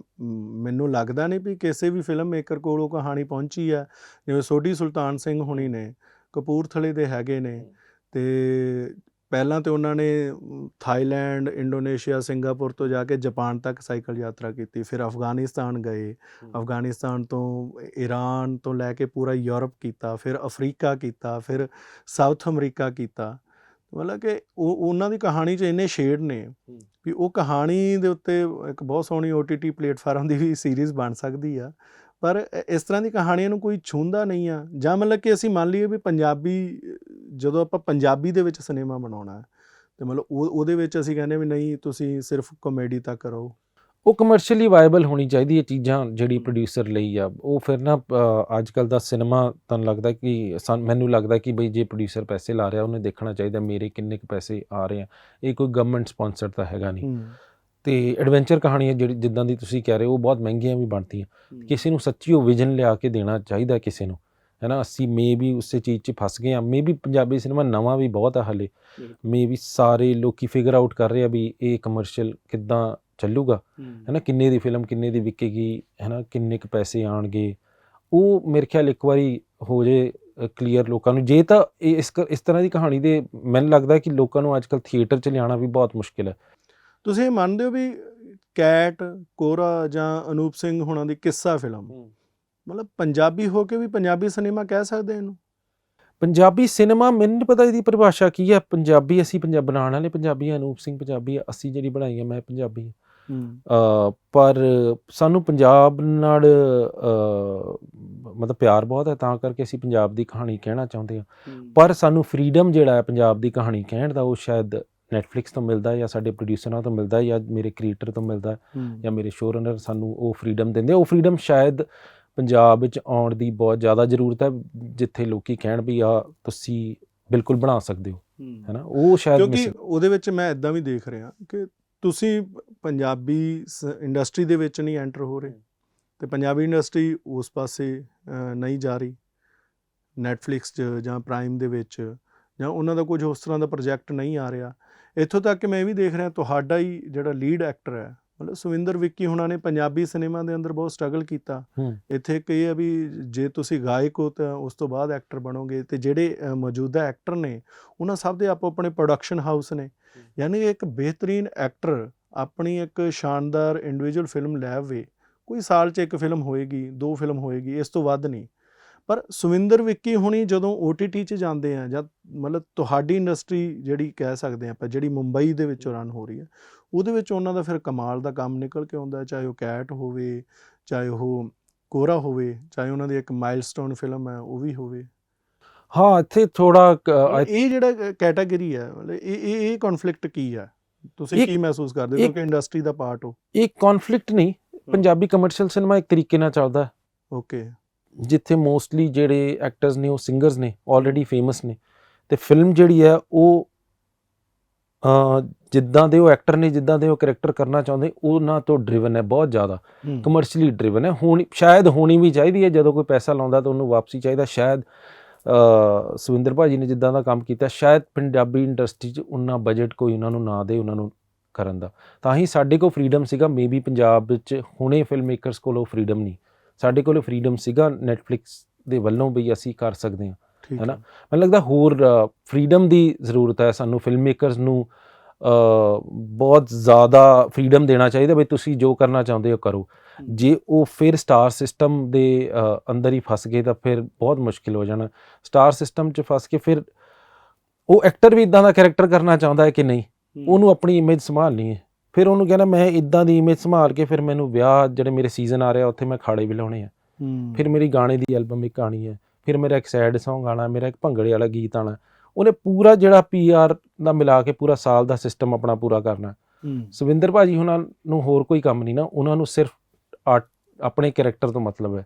ਮੈਨੂੰ ਲੱਗਦਾ ਨਹੀਂ ਵੀ ਕਿਸੇ ਵੀ ਫਿਲਮ ਮੇਕਰ ਕੋਲ ਉਹ ਕਹਾਣੀ ਪਹੁੰਚੀ ਹੈ। ਜਿਵੇਂ ਸੋਢੀ ਸੁਲਤਾਨ ਸਿੰਘ ਹੁਣੀ ਨੇ, ਕਪੂਰਥਲੇ ਦੇ ਹੈਗੇ ਨੇ, ਤੇ ਪਹਿਲਾਂ ਤਾਂ ਉਹਨਾਂ ਨੇ ਥਾਈਲੈਂਡ, ਇੰਡੋਨੇਸ਼ੀਆ, ਸਿੰਗਾਪੁਰ ਤੋਂ ਜਾ ਕੇ ਜਾਪਾਨ ਤੱਕ ਸਾਈਕਲ ਯਾਤਰਾ ਕੀਤੀ। ਫਿਰ ਅਫਗਾਨਿਸਤਾਨ ਗਏ, ਅਫਗਾਨਿਸਤਾਨ ਤੋਂ ਈਰਾਨ ਤੋਂ ਲੈ ਕੇ ਪੂਰਾ ਯੂਰਪ ਕੀਤਾ, ਫਿਰ ਅਫਰੀਕਾ ਕੀਤਾ, ਫਿਰ ਸਾਊਥ ਅਮਰੀਕਾ ਕੀਤਾ। ਮਤਲਬ ਕਿ ਉਹਨਾਂ ਦੀ ਕਹਾਣੀ 'ਚ ਇੰਨੇ ਸ਼ੇਡ ਨੇ ਵੀ ਉਹ ਕਹਾਣੀ ਦੇ ਉੱਤੇ ਇੱਕ ਬਹੁਤ ਸੋਹਣੀ OTT ਪਲੇਟਫਾਰਮ ਦੀ ਵੀ ਸੀਰੀਜ਼ ਬਣ ਸਕਦੀ ਆ। ਪਰ ਇਸ ਤਰ੍ਹਾਂ ਦੀ ਕਹਾਣੀਆਂ ਨੂੰ ਕੋਈ ਛੂੰਹਦਾ ਨਹੀਂ ਆ। ਜਾਂ ਮਤਲਬ ਕਿ ਅਸੀਂ ਮੰਨ ਲਈਏ ਵੀ ਪੰਜਾਬੀ, ਜਦੋਂ ਆਪਾਂ ਪੰਜਾਬੀ ਦੇ ਵਿੱਚ ਸਿਨੇਮਾ ਬਣਾਉਣਾ ਤੇ ਮਤਲਬ ਉਹਦੇ ਵਿੱਚ ਅਸੀਂ ਕਹਿੰਦੇ ਵੀ ਨਹੀਂ, ਤੁਸੀਂ ਸਿਰਫ ਕਾਮੇਡੀ ਤੱਕ ਕਰੋ। ਉਹ ਕਮਰਸ਼ੀਅਲੀ ਵਾਇਬਲ ਹੋਣੀ ਚਾਹੀਦੀ ਹੈ ਚੀਜ਼ਾਂ ਜਿਹੜੀ ਪ੍ਰੋਡਿਊਸਰ ਲਈ ਆ। ਉਹ ਫਿਰ ਨਾ ਅੱਜ ਕੱਲ੍ਹ ਦਾ ਸਿਨੇਮਾ ਤੁਹਾਨੂੰ ਲੱਗਦਾ ਕਿ ਮੈਨੂੰ ਲੱਗਦਾ ਕਿ ਬਈ ਜੇ ਪ੍ਰੋਡਿਊਸਰ ਪੈਸੇ ਲਾ ਰਿਹਾ, ਉਹਨੇ ਦੇਖਣਾ ਚਾਹੀਦਾ ਮੇਰੇ ਕਿੰਨੇ ਕੁ ਪੈਸੇ ਆ ਰਹੇ ਆ। ਇਹ ਕੋਈ ਗਵਰਨਮੈਂਟ ਸਪੋਂਸਰ ਤਾਂ ਹੈਗਾ ਨਹੀਂ। ਤੇ ਐਡਵੈਂਚਰ ਕਹਾਣੀਆਂ ਜਿੱਦਾਂ ਦੀ ਤੁਸੀਂ ਕਹਿ ਰਹੇ ਹੋ, ਉਹ ਬਹੁਤ ਮਹਿੰਗੀਆਂ ਵੀ ਬਣਦੀਆਂ। ਕਿਸੇ ਨੂੰ ਸੱਚੀ ਉਹ ਵਿਜ਼ਨ ਲਿਆ ਕੇ ਦੇਣਾ ਚਾਹੀਦਾ ਕਿਸੇ ਨੂੰ, ਹੈ ਨਾ। ਅਸੀਂ ਮੇ ਵੀ ਉਸੇ ਚੀਜ਼ 'ਚ ਫਸ ਗਏ ਹਾਂ। ਮੇ ਵੀ ਪੰਜਾਬੀ ਸਿਨੇਮਾ ਨਵਾਂ ਵੀ ਬਹੁਤ ਆ ਹਾਲੇ। ਮੇ ਵੀ ਸਾਰੇ ਲੋਕੀ ਫਿਗਰ ਆਊਟ ਕਰ ਰਹੇ ਆ ਵੀ ਇਹ ਕਮਰਸ਼ੀਅਲ ਕਿੱਦਾਂ ਚੱਲੂਗਾ, ਹੈ ਨਾ। ਕਿੰਨੇ ਦੀ ਫਿਲਮ ਕਿੰਨੇ ਦੀ ਵਿਕੇਗੀ, ਹੈ ਨਾ, ਕਿੰਨੇ ਕੁ ਪੈਸੇ ਆਉਣਗੇ। ਉਹ ਮੇਰੇ ਖਿਆਲ ਇੱਕ ਵਾਰੀ ਹੋ ਜੇ ਕਲੀਅਰ ਲੋਕਾਂ ਨੂੰ। ਜੇ ਤਾਂ ਇਸ ਤਰ੍ਹਾਂ ਦੀ ਕਹਾਣੀ ਦੇ ਮੈਨੂੰ ਲੱਗਦਾ ਕਿ ਲੋਕਾਂ ਨੂੰ ਅੱਜ ਕੱਲ੍ਹ ਥੀਏਟਰ 'ਚ ਲਿਆਉਣਾ ਵੀ ਬਹੁਤ ਮੁਸ਼ਕਿਲ ਹੈ। ਤੁਸੀਂ ਇਹ ਮੰਨਦੇ ਹੋ ਵੀ ਕੈਟ, ਕੋਹਰਾ ਜਾਂ ਅਨੂਪ ਸਿੰਘ ਹੋਣਾ ਦੀ ਕਿੱਸਾ ਫਿਲਮ ਮਤਲਬ ਪੰਜਾਬੀ ਹੋ ਕੇ ਵੀ ਪੰਜਾਬੀ ਸਿਨੇਮਾ ਕਹਿ ਸਕਦੇ ਇਹਨੂੰ? ਪੰਜਾਬੀ ਸਿਨੇਮਾ ਮੈਨੂੰ ਨਹੀਂ ਪਤਾ ਇਹਦੀ ਪਰਿਭਾਸ਼ਾ ਕੀ ਹੈ। ਪੰਜਾਬੀ ਅਸੀਂ ਬਣਾਉਣ ਵਾਲੇ ਪੰਜਾਬੀ ਆ, ਅਨੂਪ ਸਿੰਘ ਪੰਜਾਬੀ ਆ, ਅਸੀਂ ਜਿਹੜੀ ਬਣਾਈ ਹੈ ਮੈਂ ਪੰਜਾਬੀ ਹਾਂ। ਪਰ ਸਾਨੂੰ ਪੰਜਾਬ ਨਾਲ ਮਤਲਬ ਪਿਆਰ ਬਹੁਤ ਹੈ, ਤਾਂ ਕਰਕੇ ਅਸੀਂ ਪੰਜਾਬ ਦੀ ਕਹਾਣੀ ਕਹਿਣਾ ਚਾਹੁੰਦੇ ਹਾਂ। ਪਰ ਸਾਨੂੰ ਫਰੀਡਮ ਜਿਹੜਾ ਹੈ ਪੰਜਾਬ ਦੀ ਕਹਾਣੀ ਕਹਿਣ ਦਾ, ਉਹ ਸ਼ਾਇਦ ਨੈਟਫਲਿਕਸ ਤੋਂ ਮਿਲਦਾ, ਜਾਂ ਸਾਡੇ ਪ੍ਰੋਡਿਊਸਰਾਂ ਤੋਂ ਮਿਲਦਾ, ਜਾਂ ਮੇਰੇ ਕ੍ਰੀਏਟਰ ਤੋਂ ਮਿਲਦਾ, ਜਾਂ ਮੇਰੇ ਸ਼ੋ ਰਨਰ ਸਾਨੂੰ ਉਹ ਫਰੀਡਮ ਦਿੰਦੇ। ਉਹ ਫਰੀਡਮ ਸ਼ਾਇਦ ਪੰਜਾਬ ਵਿੱਚ ਆਉਣ ਦੀ ਬਹੁਤ ਜ਼ਿਆਦਾ ਜ਼ਰੂਰਤ ਹੈ, ਜਿੱਥੇ ਲੋਕੀ ਕਹਿਣ ਵੀ ਆ ਤੁਸੀਂ ਬਿਲਕੁਲ ਬਣਾ ਸਕਦੇ ਹੋ, ਹੈ ਨਾ। ਉਹ ਸ਼ਾਇਦ ਕਿਉਂਕਿ ਉਹਦੇ ਵਿੱਚ ਮੈਂ ਇੱਦਾਂ ਵੀ ਦੇਖ ਰਿਹਾ ਕਿ ਤੁਸੀਂ ਪੰਜਾਬੀ ਇੰਡਸਟਰੀ ਦੇ ਵਿੱਚ ਨਹੀਂ ਐਂਟਰ ਹੋ ਰਹੇ, ਅਤੇ ਪੰਜਾਬੀ ਇੰਡਸਟਰੀ ਉਸ ਪਾਸੇ ਨਹੀਂ ਜਾ ਰਹੀ ਨੈਟਫਲਿਕਸ 'ਚ ਜਾਂ ਪ੍ਰਾਈਮ ਦੇ ਵਿੱਚ, ਜਾਂ ਉਹਨਾਂ ਦਾ ਕੁਝ ਉਸ ਤਰ੍ਹਾਂ ਦਾ ਪ੍ਰੋਜੈਕਟ ਨਹੀਂ ਆ ਰਿਹਾ। ਇੱਥੋਂ ਤੱਕ ਕਿ ਮੈਂ ਇਹ ਵੀ ਦੇਖ ਰਿਹਾ ਤੁਹਾਡਾ ਹੀ ਜਿਹੜਾ ਲੀਡ ਐਕਟਰ ਹੈ, ਮਤਲਬ ਸੁਵਿੰਦਰ ਵਿੱਕੀ ਹੁਣਾਂ ਨੇ ਪੰਜਾਬੀ ਸਿਨੇਮਾ ਦੇ ਅੰਦਰ ਬਹੁਤ ਸਟਰਗਲ ਕੀਤਾ। ਇੱਥੇ ਇੱਕ ਇਹ ਆ ਵੀ ਜੇ ਤੁਸੀਂ ਗਾਇਕ ਹੋ ਤਾਂ ਉਸ ਤੋਂ ਬਾਅਦ ਐਕਟਰ ਬਣੋਗੇ, ਅਤੇ ਜਿਹੜੇ ਮੌਜੂਦਾ ਐਕਟਰ ਨੇ ਉਹਨਾਂ ਸਭ ਦੇ ਆਪੋ ਆਪਣੇ ਪ੍ਰੋਡਕਸ਼ਨ ਹਾਊਸ ਨੇ। ਯਾਨੀ ਇੱਕ ਬਿਹਤਰੀਨ ਐਕਟਰ ਆਪਣੀ ਇੱਕ ਸ਼ਾਨਦਾਰ ਇੰਡੀਵਿਜੂਅਲ ਫਿਲਮ ਲੈ ਆਵੇ, ਕੋਈ ਸਾਲ 'ਚ ਇੱਕ ਫਿਲਮ ਹੋਏਗੀ, 2 ਫਿਲਮ ਹੋਏਗੀ, ਇਸ ਤੋਂ ਵੱਧ ਨਹੀਂ। ਪਰ ਸੁਵਿੰਦਰ ਵਿੱਕੀ ਹੁਣੀ ਜਦੋਂ OTT 'ਚ ਜਾਂਦੇ ਆ, ਜਾਂ ਮਤਲਬ ਤੁਹਾਡੀ ਇੰਡਸਟਰੀ ਜਿਹੜੀ ਕਹਿ ਸਕਦੇ ਹਾਂ ਆਪਾਂ, ਜਿਹੜੀ ਮੁੰਬਈ ਦੇ ਵਿੱਚੋਂ ਰਨ ਹੋ ਰਹੀ ਹੈ, ਉਹਦੇ ਵਿੱਚ ਉਹਨਾਂ ਦਾ ਫਿਰ ਕਮਾਲ ਦਾ ਕੰਮ ਨਿਕਲ ਕੇ ਆਉਂਦਾ। ਚਾਹੇ ਉਹ ਕੈਟ ਹੋਵੇ, ਚਾਹੇ ਉਹ ਕੋਹਰਾ ਹੋਵੇ, ਚਾਹੇ ਉਹਨਾਂ ਦੀ ਇੱਕ ਮਾਈਲਸਟੋਨ ਫਿਲਮ ਹੈ ਉਹ ਵੀ ਹੋਵੇ। ਹਾਂ, ਇੱਥੇ ਥੋੜਾ ਇਹ ਜਿਹੜਾ ਕੈਟਾਗਰੀ ਹੈ, ਮਤਲਬ ਇਹ ਕੌਨਫਲਿਕਟ ਕੀ ਹੈ ਤੁਸੀਂ ਇੱਕ- ਕੀ ਮਹਿਸੂਸ ਕਰਦੇ ਹੋ ਇੱਕ- ਕਿਉਂਕਿ ਇੰਡਸਟਰੀ ਦਾ ਪਾਰਟ ਹੋ? ਇਹ ਕਨਫਲਿਕਟ ਨਹੀਂ, ਪੰਜਾਬੀ ਕਮਰਸ਼ੀਅਲ ਸਿਨੇਮਾ ਇੱਕ ਤਰੀਕੇ ਨਾਲ ਚੱਲਦਾ ਹੈ, ਓਕੇ। ਜਿੱਥੇ ਮੋਸਟਲੀ ਜਿਹੜੇ ਐਕਟਰਸ ਨੇ ਉਹ ਸਿੰਗਰਸ ਨੇ, ਆਲਰੇਡੀ ਫੇਮਸ ਨੇ, ਤੇ ਫਿਲਮ ਜਿਹੜੀ ਹੈ ਉਹ ਜਿੱਦਾਂ ਦੇ ਉਹ ਐਕਟਰ ਨੇ, ਜਿੱਦਾਂ ਦੇ ਉਹ ਕਰੈਕਟਰ ਕਰਨਾ ਚਾਹੁੰਦੇ, ਉਹਨਾਂ ਤੋਂ ਡਰਿਵਨ ਹੈ, ਬਹੁਤ ਜ਼ਿਆਦਾ ਕਮਰਸ਼ੀਅਲੀ ਡਰਿਵਨ ਹੈ। ਹੁਣ ਸ਼ਾਇਦ ਹੋਣੀ ਵੀ ਚਾਹੀਦੀ ਹੈ, ਜਦੋਂ ਕੋਈ ਪੈਸਾ ਲਾਉਂਦਾ ਤਾਂ ਉਹਨੂੰ ਵਾਪਸੀ ਚਾਹੀਦਾ। ਸ਼ਾਇਦ ਸਵਿੰਦਰ ਭਾਜੀ ਨੇ ਜਿੱਦਾਂ ਦਾ ਕੰਮ ਕੀਤਾ, ਸ਼ਾਇਦ ਪੰਜਾਬੀ ਇੰਡਸਟਰੀ 'ਚ ਉਨਾ ਬਜਟ ਕੋਈ ਉਹਨਾਂ ਨੂੰ ਨਾ ਦੇ ਉਹਨਾਂ ਨੂੰ ਕਰਨ ਦਾ। ਤਾਂ ਹੀ ਸਾਡੇ ਕੋਲ ਫਰੀਡਮ ਸੀਗਾ, ਮੇਬੀ ਪੰਜਾਬ ਵਿੱਚ ਹੁਣੇ ਫਿਲਮ ਮੇਕਰਸ ਕੋਲ ਉਹ ਫਰੀਡਮ ਨਹੀਂ, ਸਾਡੇ ਕੋਲ ਫਰੀਡਮ ਸੀਗਾ ਨੈਟਫਲਿਕਸ ਦੇ ਵੱਲੋਂ ਵੀ ਅਸੀਂ ਕਰ ਸਕਦੇ ਹਾਂ, ਠੀਕ ਹੈ ਨਾ। ਮੈਨੂੰ ਲੱਗਦਾ ਹੋਰ ਫਰੀਡਮ ਦੀ ਜ਼ਰੂਰਤ ਹੈ ਸਾਨੂੰ, ਫਿਲਮ ਮੇਕਰਸ ਨੂੰ ਬਹੁਤ ਜ਼ਿਆਦਾ ਫਰੀਡਮ ਦੇਣਾ ਚਾਹੀਦਾ ਵੀ ਤੁਸੀਂ ਜੋ ਕਰਨਾ ਚਾਹੁੰਦੇ ਹੋ ਕਰੋ। ਜੇ ਉਹ ਫਿਰ ਸਟਾਰ ਸਿਸਟਮ ਦੇ ਅੰਦਰ ਹੀ ਫਸ ਗਏ ਤਾਂ ਫਿਰ ਬਹੁਤ ਮੁਸ਼ਕਿਲ ਹੋ ਜਾਣਾ। ਸਟਾਰ ਸਿਸਟਮ 'ਚ ਫਸ ਕੇ ਫਿਰ ਉਹ ਐਕਟਰ ਵੀ ਇੱਦਾਂ ਦਾ ਕੈਰੈਕਟਰ ਕਰਨਾ ਚਾਹੁੰਦਾ ਹੈ ਕਿ ਨਹੀਂ, ਉਹਨੂੰ ਆਪਣੀ ਇਮੇਜ ਸੰਭਾਲਣੀ ਹੈ, ਫਿਰ ਉਹਨੂੰ ਕਹਿੰਦਾ ਮੈਂ ਇੱਦਾਂ ਦੀ ਇਮੇਜ ਸੰਭਾਲ ਕੇ ਫਿਰ ਮੈਨੂੰ ਵਿਆਹ ਜਿਹੜੇ ਮੇਰੇ ਸੀਜ਼ਨ ਆ ਰਿਹਾ ਉੱਥੇ ਮੈਂ ਖਾੜੇ ਵੀ ਲਾਉਣੇ ਆ, ਫਿਰ ਮੇਰੀ ਗਾਣੇ ਦੀ ਐਲਬਮ ਇੱਕ ਆਉਣੀ ਹੈ, ਫਿਰ ਮੇਰਾ ਇੱਕ ਸੈਡ ਸੌਂਗ ਆਉਣਾ, ਮੇਰਾ ਇੱਕ ਭੰਗੜੇ ਵਾਲਾ ਗੀਤ ਆਉਣਾ। ਉਹਨੇ ਪੂਰਾ ਜਿਹੜਾ PR ਦਾ ਮਿਲਾ ਕੇ ਪੂਰਾ ਸਾਲ ਦਾ ਸਿਸਟਮ ਆਪਣਾ ਪੂਰਾ ਕਰਨਾ। ਸਵਿੰਦਰ ਭਾਜੀ ਉਹਨਾਂ ਨੂੰ ਹੋਰ ਕੋਈ ਕੰਮ ਨਹੀਂ ਨਾ, ਉਹਨਾਂ ਨੂੰ ਸਿਰਫ ਆਪਣੇ ਕੈਰੈਕਟਰ ਤੋਂ ਮਤਲਬ ਹੈ।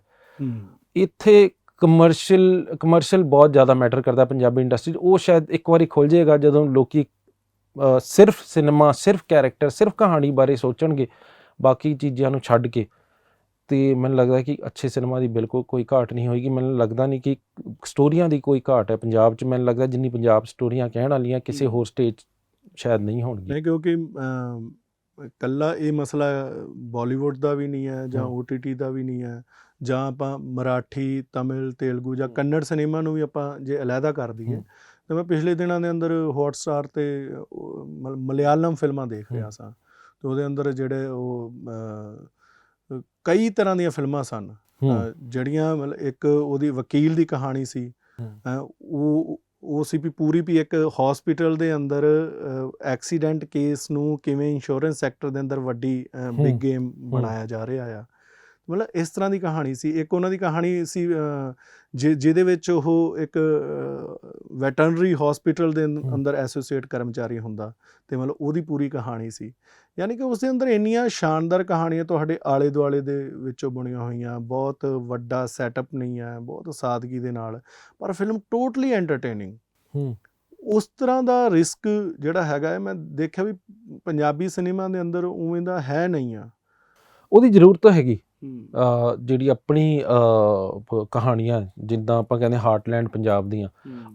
ਇੱਥੇ ਕਮਰਸ਼ੀਅਲ ਬਹੁਤ ਜ਼ਿਆਦਾ ਮੈਟਰ ਕਰਦਾ ਪੰਜਾਬੀ ਇੰਡਸਟਰੀ 'ਚ। ਉਹ ਸ਼ਾਇਦ ਇੱਕ ਵਾਰੀ ਖੁੱਲ੍ਹ ਜਾਏਗਾ ਜਦੋਂ ਲੋਕੀ ਸਿਰਫ ਸਿਨੇਮਾ, ਸਿਰਫ ਕੈਰੈਕਟਰ, ਸਿਰਫ ਕਹਾਣੀ ਬਾਰੇ ਸੋਚਣਗੇ, ਬਾਕੀ ਚੀਜ਼ਾਂ ਨੂੰ ਛੱਡ ਕੇ। ਅਤੇ ਮੈਨੂੰ ਲੱਗਦਾ ਕਿ ਅੱਛੇ ਸਿਨੇਮਾ ਦੀ ਬਿਲਕੁਲ ਕੋਈ ਘਾਟ ਨਹੀਂ ਹੋਏਗੀ। ਮੈਨੂੰ ਲੱਗਦਾ ਨਹੀਂ ਕਿ ਸਟੋਰੀਆਂ ਦੀ ਕੋਈ ਘਾਟ ਹੈ ਪੰਜਾਬ 'ਚ। ਮੈਨੂੰ ਲੱਗਦਾ ਜਿੰਨੀ ਪੰਜਾਬ ਸਟੋਰੀਆਂ ਕਹਿਣ ਵਾਲੀਆਂ ਕਿਸੇ ਹੋਰ ਸਟੇਟ ਸ਼ਾਇਦ ਨਹੀਂ ਹੋਣਗੀਆਂ। ਨਹੀਂ, ਕਿਉਂਕਿ ਇਕੱਲਾ ਇਹ ਮਸਲਾ ਬਾਲੀਵੁੱਡ ਦਾ ਵੀ ਨਹੀਂ ਹੈ ਜਾਂ OTT ਦਾ ਵੀ ਨਹੀਂ ਹੈ, ਜਾਂ ਆਪਾਂ ਮਰਾਠੀ, ਤਮਿਲ, ਤੇਲਗੂ ਜਾਂ ਕੰਨੜ ਸਿਨੇਮਾ ਨੂੰ ਵੀ ਆਪਾਂ ਜੇ ਅਲੱਗਾ ਕਰ ਦਈਏ ਤਾਂ ਮੈਂ ਪਿਛਲੇ ਦਿਨਾਂ ਦੇ ਅੰਦਰ ਹੌਟਸਟਾਰ 'ਤੇ ਮਲਿਆਲਮ ਫਿਲਮਾਂ ਦੇਖ ਰਿਹਾ ਸਾਂ, ਅਤੇ ਉਹਦੇ ਅੰਦਰ ਜਿਹੜੇ ਉਹ ਕਈ ਤਰ੍ਹਾਂ ਦੀਆਂ ਫਿਲਮਾਂ ਸਨ ਜਿਹੜੀਆਂ ਮਤਲਬ ਇੱਕ ਉਹਦੀ ਵਕੀਲ ਦੀ ਕਹਾਣੀ ਸੀ, ਉਹ ਸੀ ਵੀ ਪੂਰੀ ਵੀ ਇੱਕ ਹੌਸਪੀਟਲ ਦੇ ਅੰਦਰ ਐਕਸੀਡੈਂਟ ਕੇਸ ਨੂੰ ਕਿਵੇਂ ਇੰਸ਼ੋਰੈਂਸ ਸੈਕਟਰ ਦੇ ਅੰਦਰ ਵੱਡੀ ਬਿਗ ਗੇਮ ਬਣਾਇਆ ਜਾ ਰਿਹਾ ਆ। ਮਤਲਬ ਇਸ ਤਰ੍ਹਾਂ ਦੀ ਕਹਾਣੀ ਸੀ। ਇੱਕ ਉਹਨਾਂ ਦੀ ਕਹਾਣੀ ਸੀ ਜਿਹਦੇ ਵਿੱਚ ਉਹ ਇੱਕ ਵੈਟਰਨਰੀ ਹੌਸਪੀਟਲ ਦੇ ਅੰਦਰ ਐਸੋਸੀਏਟ ਕਰਮਚਾਰੀ ਹੁੰਦਾ, ਅਤੇ ਮਤਲਬ ਉਹਦੀ ਪੂਰੀ ਕਹਾਣੀ ਸੀ। ਯਾਨੀ ਕਿ ਉਸ ਦੇ ਅੰਦਰ ਇੰਨੀਆਂ ਸ਼ਾਨਦਾਰ ਕਹਾਣੀਆਂ ਤੁਹਾਡੇ ਆਲੇ ਦੁਆਲੇ ਦੇ ਵਿੱਚੋਂ ਬਣੀਆਂ ਹੋਈਆਂ, ਬਹੁਤ ਵੱਡਾ ਸੈਟਅਪ ਨਹੀਂ ਹੈ, ਬਹੁਤ ਸਾਦਗੀ ਦੇ ਨਾਲ, ਪਰ ਫਿਲਮ ਟੋਟਲੀ ਐਂਟਰਟੇਨਿੰਗ। ਉਸ ਤਰ੍ਹਾਂ ਦਾ ਰਿਸਕ ਜਿਹੜਾ ਹੈਗਾ ਹੈ, ਮੈਂ ਦੇਖਿਆ ਵੀ ਪੰਜਾਬੀ ਸਿਨੇਮਾ ਦੇ ਅੰਦਰ ਉਵੇਂ ਦਾ ਹੈ ਨਹੀਂ ਆ। ਉਹਦੀ ਜ਼ਰੂਰਤ ਤਾਂ ਹੈਗੀ। ਜਿਹੜੀ ਆਪਣੀ ਕਹਾਣੀਆਂ ਜਿੱਦਾਂ ਆਪਾਂ ਕਹਿੰਦੇ ਹਾਰਟਲੈਂਡ ਪੰਜਾਬ ਦੀਆਂ,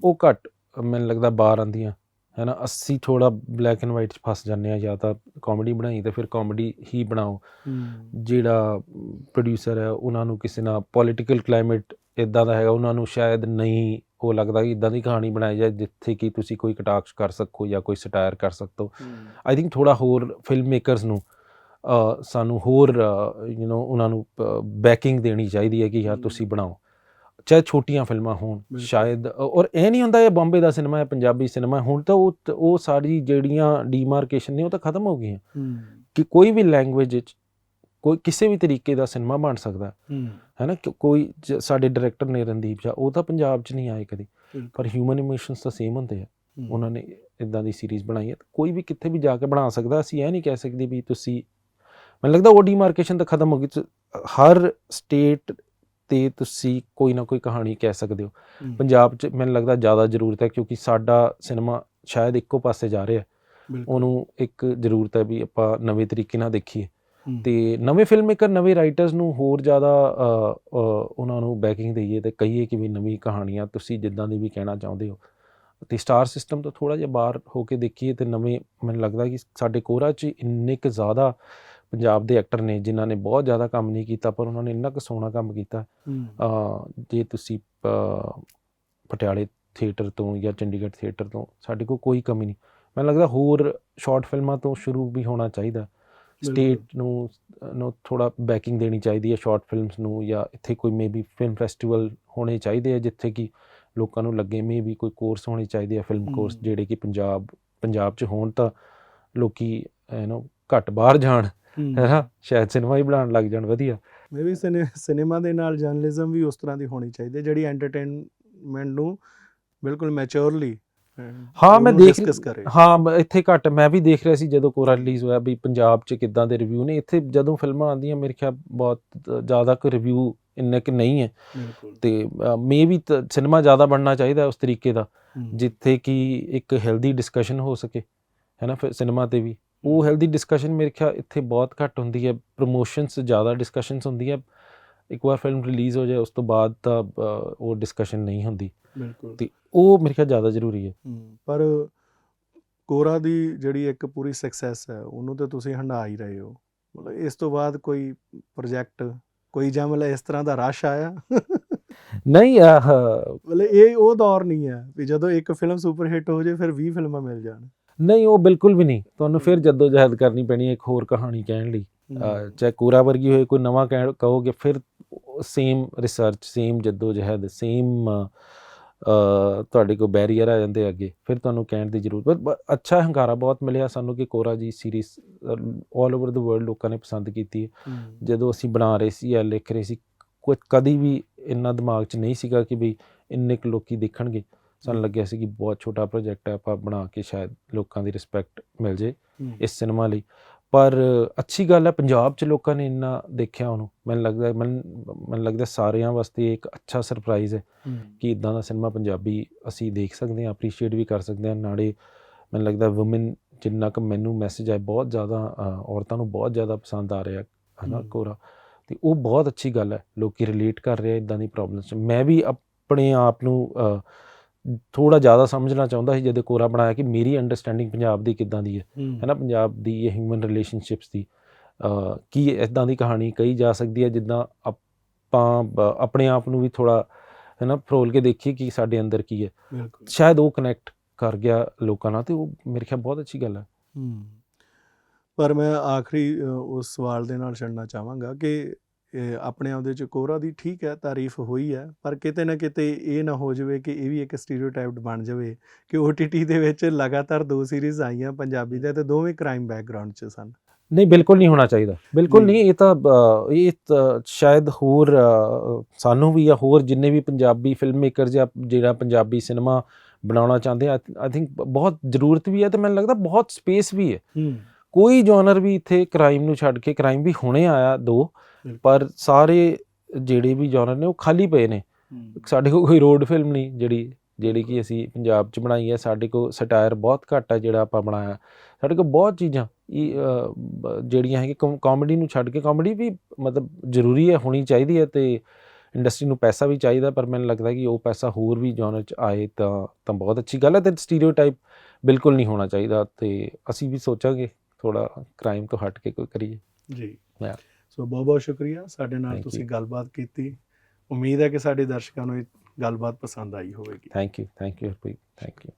ਉਹ ਘੱਟ ਮੈਨੂੰ ਲੱਗਦਾ ਬਾਹਰ ਆਉਂਦੀਆਂ, ਹੈ ਨਾ। ਅਸੀਂ ਥੋੜ੍ਹਾ ਬਲੈਕ ਐਂਡ ਵਾਈਟ 'ਚ ਫਸ ਜਾਂਦੇ ਹਾਂ, ਜਾਂ ਤਾਂ ਕਾਮੇਡੀ ਬਣਾਈ ਤਾਂ ਫਿਰ ਕਾਮੇਡੀ ਹੀ ਬਣਾਓ। ਜਿਹੜਾ ਪ੍ਰੋਡਿਊਸਰ ਹੈ ਉਹਨਾਂ ਨੂੰ ਕਿਸੇ ਨਾਲ ਪੋਲੀਟੀਕਲ ਕਲਾਈਮੇਟ ਇੱਦਾਂ ਦਾ ਹੈਗਾ, ਉਹਨਾਂ ਨੂੰ ਸ਼ਾਇਦ ਨਹੀਂ ਉਹ ਲੱਗਦਾ ਕਿ ਇੱਦਾਂ ਦੀ ਕਹਾਣੀ ਬਣਾਈ ਜਾਏ ਜਿੱਥੇ ਕਿ ਤੁਸੀਂ ਕੋਈ ਕਟਾਕਸ਼ ਕਰ ਸਕੋ ਜਾਂ ਕੋਈ ਸਟਾਇਰ ਕਰ ਸਕੋ। ਆਈ ਥਿੰਕ ਥੋੜ੍ਹਾ ਹੋਰ ਫਿਲਮ ਮੇਕਰਸ ਨੂੰ ਸਾਨੂੰ ਹੋਰ ਉਹਨਾਂ ਨੂੰ ਬੈਕਿੰਗ ਦੇਣੀ ਚਾਹੀਦੀ ਹੈ ਕਿ ਯਾਰ ਤੁਸੀਂ ਬਣਾਓ, ਚਾਹੇ ਛੋਟੀਆਂ ਫਿਲਮਾਂ ਹੋਣ ਸ਼ਾਇਦ। ਔਰ ਇਹ ਨਹੀਂ ਹੁੰਦਾ ਇਹ ਬੰਬੇ ਦਾ ਸਿਨੇਮਾ ਹੈ, ਪੰਜਾਬੀ ਸਿਨੇਮਾ। ਹੁਣ ਤਾਂ ਉਹ ਸਾਰੀ ਜਿਹੜੀਆਂ ਡੀਮਾਰਕੇਸ਼ਨ ਨੇ ਉਹ ਤਾਂ ਖਤਮ ਹੋ ਗਈਆਂ ਕਿ ਕੋਈ ਵੀ ਲੈਂਗੁਏਜ ਵਿੱਚ ਕੋਈ ਕਿਸੇ ਵੀ ਤਰੀਕੇ ਦਾ ਸਿਨੇਮਾ ਬਣ ਸਕਦਾ ਹੈ ਨਾ। ਕੋਈ ਸਾਡੇ ਡਾਇਰੈਕਟਰ ਨੇ ਰਣਦੀਪ ਸ਼ਾਹ, ਉਹ ਤਾਂ ਪੰਜਾਬ 'ਚ ਨਹੀਂ ਆਏ ਕਦੇ, ਪਰ ਹਿਊਮਨ ਇਮੋਸ਼ਨਸ ਤਾਂ ਸੇਮ ਹੁੰਦੇ ਆ। ਉਹਨਾਂ ਨੇ ਇੱਦਾਂ ਦੀ ਸੀਰੀਜ਼ ਬਣਾਈ ਹੈ, ਕੋਈ ਵੀ ਕਿੱਥੇ ਵੀ ਜਾ ਕੇ ਬਣਾ ਸਕਦਾ। ਅਸੀਂ ਇਹ ਨਹੀਂ ਕਹਿ ਸਕਦੇ ਵੀ ਤੁਸੀਂ, ਮੈਨੂੰ ਲੱਗਦਾ ਉਹ ਡੀਮਾਰਕੇਸ਼ਨ ਤਾਂ ਖਤਮ ਹੋ ਗਈ। ਹਰ ਸਟੇਟ 'ਤੇ ਤੁਸੀਂ ਕੋਈ ਨਾ ਕੋਈ ਕਹਾਣੀ ਕਹਿ ਸਕਦੇ ਹੋ। ਪੰਜਾਬ 'ਚ ਮੈਨੂੰ ਲੱਗਦਾ ਜ਼ਿਆਦਾ ਜ਼ਰੂਰਤ ਹੈ, ਕਿਉਂਕਿ ਸਾਡਾ ਸਿਨੇਮਾ ਸ਼ਾਇਦ ਇੱਕੋ ਪਾਸੇ ਜਾ ਰਿਹਾ। ਉਹਨੂੰ ਇੱਕ ਜ਼ਰੂਰਤ ਹੈ ਵੀ ਆਪਾਂ ਨਵੇਂ ਤਰੀਕੇ ਨਾਲ ਦੇਖੀਏ, ਅਤੇ ਨਵੇਂ ਫਿਲਮ ਮੇਕਰ, ਨਵੇਂ ਰਾਈਟਰਸ ਨੂੰ ਹੋਰ ਜ਼ਿਆਦਾ ਉਹਨਾਂ ਨੂੰ ਬੈਕਿੰਗ ਦੇਈਏ ਅਤੇ ਕਹੀਏ ਕਿ ਵੀ ਨਵੀਂ ਕਹਾਣੀਆਂ ਤੁਸੀਂ ਜਿੱਦਾਂ ਦੀ ਵੀ ਕਹਿਣਾ ਚਾਹੁੰਦੇ ਹੋ। ਅਤੇ ਸਟਾਰ ਸਿਸਟਮ ਤੋਂ ਥੋੜ੍ਹਾ ਜਿਹਾ ਬਾਹਰ ਹੋ ਕੇ ਦੇਖੀਏ ਅਤੇ ਨਵੇਂ, ਮੈਨੂੰ ਲੱਗਦਾ ਕਿ ਸਾਡੇ ਕੋਰਾ 'ਚ ਇੰਨੇ ਕੁ ਜ਼ਿਆਦਾ ਪੰਜਾਬ ਦੇ ਐਕਟਰ ਨੇ ਜਿਨ੍ਹਾਂ ਨੇ ਬਹੁਤ ਜ਼ਿਆਦਾ ਕੰਮ ਨਹੀਂ ਕੀਤਾ, ਪਰ ਉਹਨਾਂ ਨੇ ਇੰਨਾ ਕੁ ਸੋਹਣਾ ਕੰਮ ਕੀਤਾ। ਜੇ ਤੁਸੀਂ ਪਟਿਆਲੇ ਥੀਏਟਰ ਤੋਂ ਜਾਂ ਚੰਡੀਗੜ੍ਹ ਥੀਏਟਰ ਤੋਂ, ਸਾਡੇ ਕੋਲ ਕੋਈ ਕਮੀ ਨਹੀਂ। ਮੈਨੂੰ ਲੱਗਦਾ ਹੋਰ ਸ਼ਾਰਟ ਫਿਲਮਾਂ ਤੋਂ ਸ਼ੁਰੂ ਵੀ ਹੋਣਾ ਚਾਹੀਦਾ। ਸਟੇਟ ਨੂੰ ਥੋੜ੍ਹਾ ਬੈਕਿੰਗ ਦੇਣੀ ਚਾਹੀਦੀ ਹੈ ਸ਼ਾਰਟ ਫਿਲਮਸ ਨੂੰ, ਜਾਂ ਇੱਥੇ ਕੋਈ ਮੇਬੀ ਫਿਲਮ ਫੈਸਟੀਵਲ ਹੋਣੇ ਚਾਹੀਦੇ ਆ ਜਿੱਥੇ ਕਿ ਲੋਕਾਂ ਨੂੰ ਲੱਗੇ, ਮੇਬੀ ਕੋਈ ਕੋਰਸ ਹੋਣੇ ਚਾਹੀਦੇ ਆ, ਫਿਲਮ ਕੋਰਸ, ਜਿਹੜੇ ਕਿ ਪੰਜਾਬ 'ਚ ਹੋਣ ਤਾਂ ਲੋਕੀ ਘੱਟ ਬਾਹਰ ਜਾਣ, ਹੈ ਨਾ, ਸ਼ਾਇਦ ਸਿਨੇਮਾ ਹੀ ਬਣਾਉਣ ਲੱਗ ਜਾਣ ਵਧੀਆ। ਮੇਬੀ ਸਿਨੇਮਾ ਦੇ ਨਾਲ ਜਰਨਲਿਜ਼ਮ ਵੀ ਉਸ ਤਰ੍ਹਾਂ ਦੀ ਹੋਣੀ ਚਾਹੀਦੀ ਹੈ ਜਿਹੜੀ ਐਂਟਰਟੇਨਮੈਂਟ ਨੂੰ ਬਿਲਕੁਲ ਮੈਚੋਰਲੀ ਹਾਂ ਮੈਂ ਦੇਖ ਡਿਸਕਸ ਕਰੇ। ਹਾਂ ਇੱਥੇ ਘੱਟ ਮੈਂ ਵੀ ਦੇਖ ਰਿਹਾ ਸੀ ਜਦੋਂ ਕੋਰਾ ਰਿਲੀਜ਼ ਹੋਇਆ ਵੀ ਪੰਜਾਬ 'ਚ ਕਿੱਦਾਂ ਦੇ ਰਿਵਿਊ ਨੇ। ਇੱਥੇ ਜਦੋਂ ਫਿਲਮਾਂ ਆਉਂਦੀਆਂ ਮੇਰੇ ਖਿਆਲ ਬਹੁਤ ਜ਼ਿਆਦਾ ਕੋਈ ਰਿਵਿਊ ਇੰਨੇ ਕਿ ਨਹੀਂ ਹੈ ਬਿਲਕੁਲ। ਤੇ ਮੇ ਵੀ ਸਿਨੇਮਾ ਜ਼ਿਆਦਾ ਬਣਨਾ ਚਾਹੀਦਾ ਉਸ ਤਰੀਕੇ ਦਾ ਜਿੱਥੇ ਕਿ ਇੱਕ ਹੈਲਦੀ ਡਿਸਕਸ਼ਨ ਹੋ ਸਕੇ ਹੈ ਨਾ। ਫਿਰ ਸਿਨੇਮਾ 'ਤੇ ਵੀ ਉਹ ਹੈਲਦੀ ਡਿਸਕਸ਼ਨ ਮੇਰੇ ਖਿਆਲ ਇੱਥੇ ਬਹੁਤ ਘੱਟ ਹੁੰਦੀ ਹੈ। ਪ੍ਰਮੋਸ਼ਨਸ ਜ਼ਿਆਦਾ ਡਿਸਕਸ਼ਨਸ ਹੁੰਦੀ ਹੈ। ਇੱਕ ਵਾਰ ਫਿਲਮ ਰਿਲੀਜ਼ ਹੋ ਜਾਏ ਉਸ ਤੋਂ ਬਾਅਦ ਤਾਂ ਉਹ ਡਿਸਕਸ਼ਨ ਨਹੀਂ ਹੁੰਦੀ। ਬਿਲਕੁਲ। ਤੇ ਉਹ ਮੇਰੇ ਖਿਆਲ ਜ਼ਿਆਦਾ ਜ਼ਰੂਰੀ ਹੈ। ਪਰ ਕੋਰਾ ਦੀ ਜਿਹੜੀ ਇੱਕ ਪੂਰੀ ਸਕਸੈਸ ਹੈ ਉਹਨੂੰ ਤਾਂ ਤੁਸੀਂ ਹੰਢਾ ਹੀ ਰਹੇ ਹੋ। ਮਤਲਬ ਇਸ ਤੋਂ ਬਾਅਦ ਕੋਈ ਪ੍ਰੋਜੈਕਟ ਕੋਈ ਜਾਂ ਮਤਲਬ ਇਸ ਤਰ੍ਹਾਂ ਦਾ ਰਸ਼ ਆਇਆ? ਨਹੀਂ ਮਤਲਬ ਇਹ ਉਹ ਦੌਰ ਨਹੀਂ ਹੈ ਵੀ ਜਦੋਂ ਇੱਕ ਫਿਲਮ ਸੁਪਰ ਹਿੱਟ ਹੋ ਜਾਏ ਫਿਰ 20 ਫਿਲਮਾਂ ਮਿਲ ਜਾਣ। ਨਹੀਂ ਉਹ ਬਿਲਕੁਲ ਵੀ ਨਹੀਂ। ਤੁਹਾਨੂੰ ਫਿਰ ਜਹਿਦ ਕਰਨੀ ਪੈਣੀ ਹੈ ਇੱਕ ਹੋਰ ਕਹਾਣੀ ਕਹਿਣ ਲਈ। ਚਾਹੇ ਕੋਰਾ ਵਰਗੀ ਹੋਏ ਕੋਈ ਨਵਾਂ ਕਹੋਗੇ ਫਿਰ ਸੇਮ ਰਿਸਰਚ ਸੇਮ ਜਹਿਦ ਸੇਮ ਤੁਹਾਡੇ ਕੋਲ ਬੈਰੀਅਰ ਆ ਜਾਂਦੇ ਅੱਗੇ ਫਿਰ ਤੁਹਾਨੂੰ ਕਹਿਣ ਦੀ ਜ਼ਰੂਰਤ। ਅੱਛਾ ਹੰਗਾਰਾ ਬਹੁਤ ਮਿਲਿਆ ਸਾਨੂੰ ਕਿ ਕੋਰਾ ਜੀ series all over the world ਲੋਕਾਂ ਨੇ ਪਸੰਦ ਕੀਤੀ ਹੈ। ਜਦੋਂ ਅਸੀਂ ਬਣਾ ਰਹੇ ਸੀ ਜਾਂ ਲਿਖ ਰਹੇ ਸੀ ਕਦੀ ਵੀ ਇੰਨਾ ਦਿਮਾਗ 'ਚ ਨਹੀਂ ਸੀਗਾ ਕਿ ਵੀ ਇੰਨੇ ਕੁ ਲੋਕੀ ਦੇਖਣਗੇ। ਸਾਨੂੰ ਲੱਗਿਆ ਸੀ ਕਿ ਬਹੁਤ ਛੋਟਾ ਪ੍ਰੋਜੈਕਟ ਹੈ ਆਪਾਂ ਬਣਾ ਕੇ ਸ਼ਾਇਦ ਲੋਕਾਂ ਦੀ ਰਿਸਪੈਕਟ ਮਿਲ ਜੇ ਇਸ ਸਿਨੇਮਾ ਲਈ। ਪਰ ਅੱਛੀ ਗੱਲ ਹੈ ਪੰਜਾਬ 'ਚ ਲੋਕਾਂ ਨੇ ਇੰਨਾ ਦੇਖਿਆ ਉਹਨੂੰ। ਮੈਨੂੰ ਲੱਗਦਾ ਸਾਰਿਆਂ ਵਾਸਤੇ ਇੱਕ ਅੱਛਾ ਸਰਪ੍ਰਾਈਜ਼ ਹੈ ਕਿ ਇੱਦਾਂ ਦਾ ਸਿਨੇਮਾ ਪੰਜਾਬੀ ਅਸੀਂ ਦੇਖ ਸਕਦੇ ਹਾਂ ਅਪਰੀਸ਼ੀਏਟ ਵੀ ਕਰ ਸਕਦੇ ਹਾਂ। ਨਾਲੇ ਮੈਨੂੰ ਲੱਗਦਾ ਵੂਮਨ ਜਿੰਨਾ ਕੁ ਮੈਨੂੰ ਮੈਸੇਜ ਆਇਆ ਬਹੁਤ ਜ਼ਿਆਦਾ ਔਰਤਾਂ ਨੂੰ ਬਹੁਤ ਜ਼ਿਆਦਾ ਪਸੰਦ ਆ ਰਿਹਾ ਹੈ ਨਾ ਕੋਰਾ। ਅਤੇ ਉਹ ਬਹੁਤ ਅੱਛੀ ਗੱਲ ਹੈ ਲੋਕੀ ਰਿਲੇਟ ਕਰ ਰਹੇ ਇੱਦਾਂ ਦੀ ਪ੍ਰੋਬਲਮਸ 'ਚ। ਮੈਂ ਵੀ ਆਪਣੇ ਆਪ ਨੂੰ ਥੋੜ੍ਹਾ ਜ਼ਿਆਦਾ ਸਮਝਣਾ ਚਾਹੁੰਦਾ ਸੀ ਜਦੋਂ ਕੋਰਾ ਬਣਾਇਆ ਕਿ ਮੇਰੀ ਅੰਡਰਸਟੈਂਡਿੰਗ ਪੰਜਾਬ ਦੀ ਕਿੱਦਾਂ ਦੀ ਹੈ ਨਾ। ਪੰਜਾਬ ਦੀ ਇਹ ਹਿਊਮਨ ਰਿਲੇਸ਼ਨਸ਼ਿਪਸ ਦੀ ਕੀ ਇੱਦਾਂ ਦੀ ਕਹਾਣੀ ਕਹੀ ਜਾ ਸਕਦੀ ਹੈ ਜਿੱਦਾਂ ਆਪਾਂ ਆਪਣੇ ਆਪ ਨੂੰ ਵੀ ਥੋੜ੍ਹਾ ਹੈ ਨਾ ਫਰੋਲ ਕੇ ਦੇਖੀਏ ਕਿ ਸਾਡੇ ਅੰਦਰ ਕੀ ਹੈ। ਸ਼ਾਇਦ ਉਹ ਕਨੈਕਟ ਕਰ ਗਿਆ ਲੋਕਾਂ ਨਾਲ ਅਤੇ ਉਹ ਮੇਰੇ ਖਿਆਲ ਬਹੁਤ ਅੱਛੀ ਗੱਲ ਹੈ। ਪਰ ਮੈਂ ਆਖਰੀ ਉਸ ਸਵਾਲ ਦੇ ਨਾਲ ਛੱਡਣਾ ਚਾਹਾਂਗਾ ਕਿ ਆਪਣੇ ਆਪ ਦੇ 'ਚ ਕੋਰਾ ਦੀ ਠੀਕ ਹੈ ਤਾਰੀਫ ਹੋਈ ਹੈ ਪਰ ਕਿਤੇ ਨਾ ਕਿਤੇ ਇਹ ਨਾ ਹੋ ਜਾਵੇ ਕਿ ਇਹ ਵੀ ਇੱਕ ਸਟੀਰੀਓਟਾਈਪਡ ਬਣ ਜਾਵੇ ਕਿ OTT ਦੇ ਵਿੱਚ ਲਗਾਤਾਰ 2 ਸੀਰੀਜ਼ ਆਈਆਂ ਪੰਜਾਬੀ ਦੇ ਅਤੇ ਦੋਵੇਂ ਕ੍ਰਾਈਮ ਬੈਕਗਰਾਊਂਡ 'ਚ ਸਨ। ਨਹੀਂ ਬਿਲਕੁਲ ਨਹੀਂ ਹੋਣਾ ਚਾਹੀਦਾ ਬਿਲਕੁਲ ਨਹੀਂ। ਇਹ ਤਾਂ ਸ਼ਾਇਦ ਹੋਰ ਸਾਨੂੰ ਵੀ ਜਾਂ ਹੋਰ ਜਿੰਨੇ ਵੀ ਪੰਜਾਬੀ ਫਿਲਮ ਮੇਕਰ ਜਾਂ ਜਿਹੜਾ ਪੰਜਾਬੀ ਸਿਨੇਮਾ ਬਣਾਉਣਾ ਚਾਹੁੰਦੇ ਆ ਆਈ ਥਿੰਕ ਬਹੁਤ ਜ਼ਰੂਰਤ ਵੀ ਹੈ ਅਤੇ ਮੈਨੂੰ ਲੱਗਦਾ ਬਹੁਤ ਸਪੇਸ ਵੀ ਹੈ। ਕੋਈ ਜੋਨਰ ਵੀ ਇੱਥੇ ਕ੍ਰਾਈਮ ਨੂੰ ਛੱਡ ਕੇ ਕ੍ਰਾਈਮ ਵੀ ਹੁਣੇ ਆਇਆ 2 ਪਰ ਸਾਰੇ ਜਿਹੜੇ ਵੀ ਜੋਨਰ ਨੇ ਉਹ ਖਾਲੀ ਪਏ ਨੇ। ਸਾਡੇ ਕੋਲ ਕੋਈ ਰੋਡ ਫਿਲਮ ਨਹੀਂ ਜਿਹੜੀ ਕਿ ਅਸੀਂ ਪੰਜਾਬ 'ਚ ਬਣਾਈ ਹੈ। ਸਾਡੇ ਕੋਲ ਸਟਾਇਰ ਬਹੁਤ ਘੱਟ ਹੈ ਜਿਹੜਾ ਆਪਾਂ ਬਣਾਇਆ। ਸਾਡੇ ਕੋਲ ਬਹੁਤ ਚੀਜ਼ਾਂ ਜਿਹੜੀਆਂ ਹੈਗੀਆਂ ਕਾਮੇਡੀ ਨੂੰ ਛੱਡ ਕੇ ਕਾਮੇਡੀ ਵੀ ਮਤਲਬ ਜ਼ਰੂਰੀ ਹੈ ਹੋਣੀ ਚਾਹੀਦੀ ਹੈ ਅਤੇ ਇੰਡਸਟਰੀ ਨੂੰ ਪੈਸਾ ਵੀ ਚਾਹੀਦਾ। ਪਰ ਮੈਨੂੰ ਲੱਗਦਾ ਕਿ ਉਹ ਪੈਸਾ ਹੋਰ ਵੀ ਜੋਨਰ 'ਚ ਆਏ ਤਾਂ ਬਹੁਤ ਅੱਛੀ ਗੱਲ ਹੈ ਅਤੇ ਸਟੀਰੀਓਟਾਈਪ ਬਿਲਕੁਲ ਨਹੀਂ ਹੋਣਾ ਚਾਹੀਦਾ। ਅਤੇ ਅਸੀਂ ਵੀ ਸੋਚਾਂਗੇ ਥੋੜ੍ਹਾ ਕ੍ਰਾਈਮ ਤੋਂ ਹਟ ਕੇ ਕੋਈ ਕਰੀਏ ਜੀ। ਸੋ ਬਹੁਤ ਬਹੁਤ ਸ਼ੁਕਰੀਆ ਸਾਡੇ ਨਾਲ ਤੁਸੀਂ ਗੱਲਬਾਤ ਕੀਤੀ। ਉਮੀਦ ਹੈ ਕਿ ਸਾਡੇ ਦਰਸ਼ਕਾਂ ਨੂੰ ਇਹ ਗੱਲਬਾਤ ਪਸੰਦ ਆਈ ਹੋਵੇਗੀ। Thank you Harpreet thank you.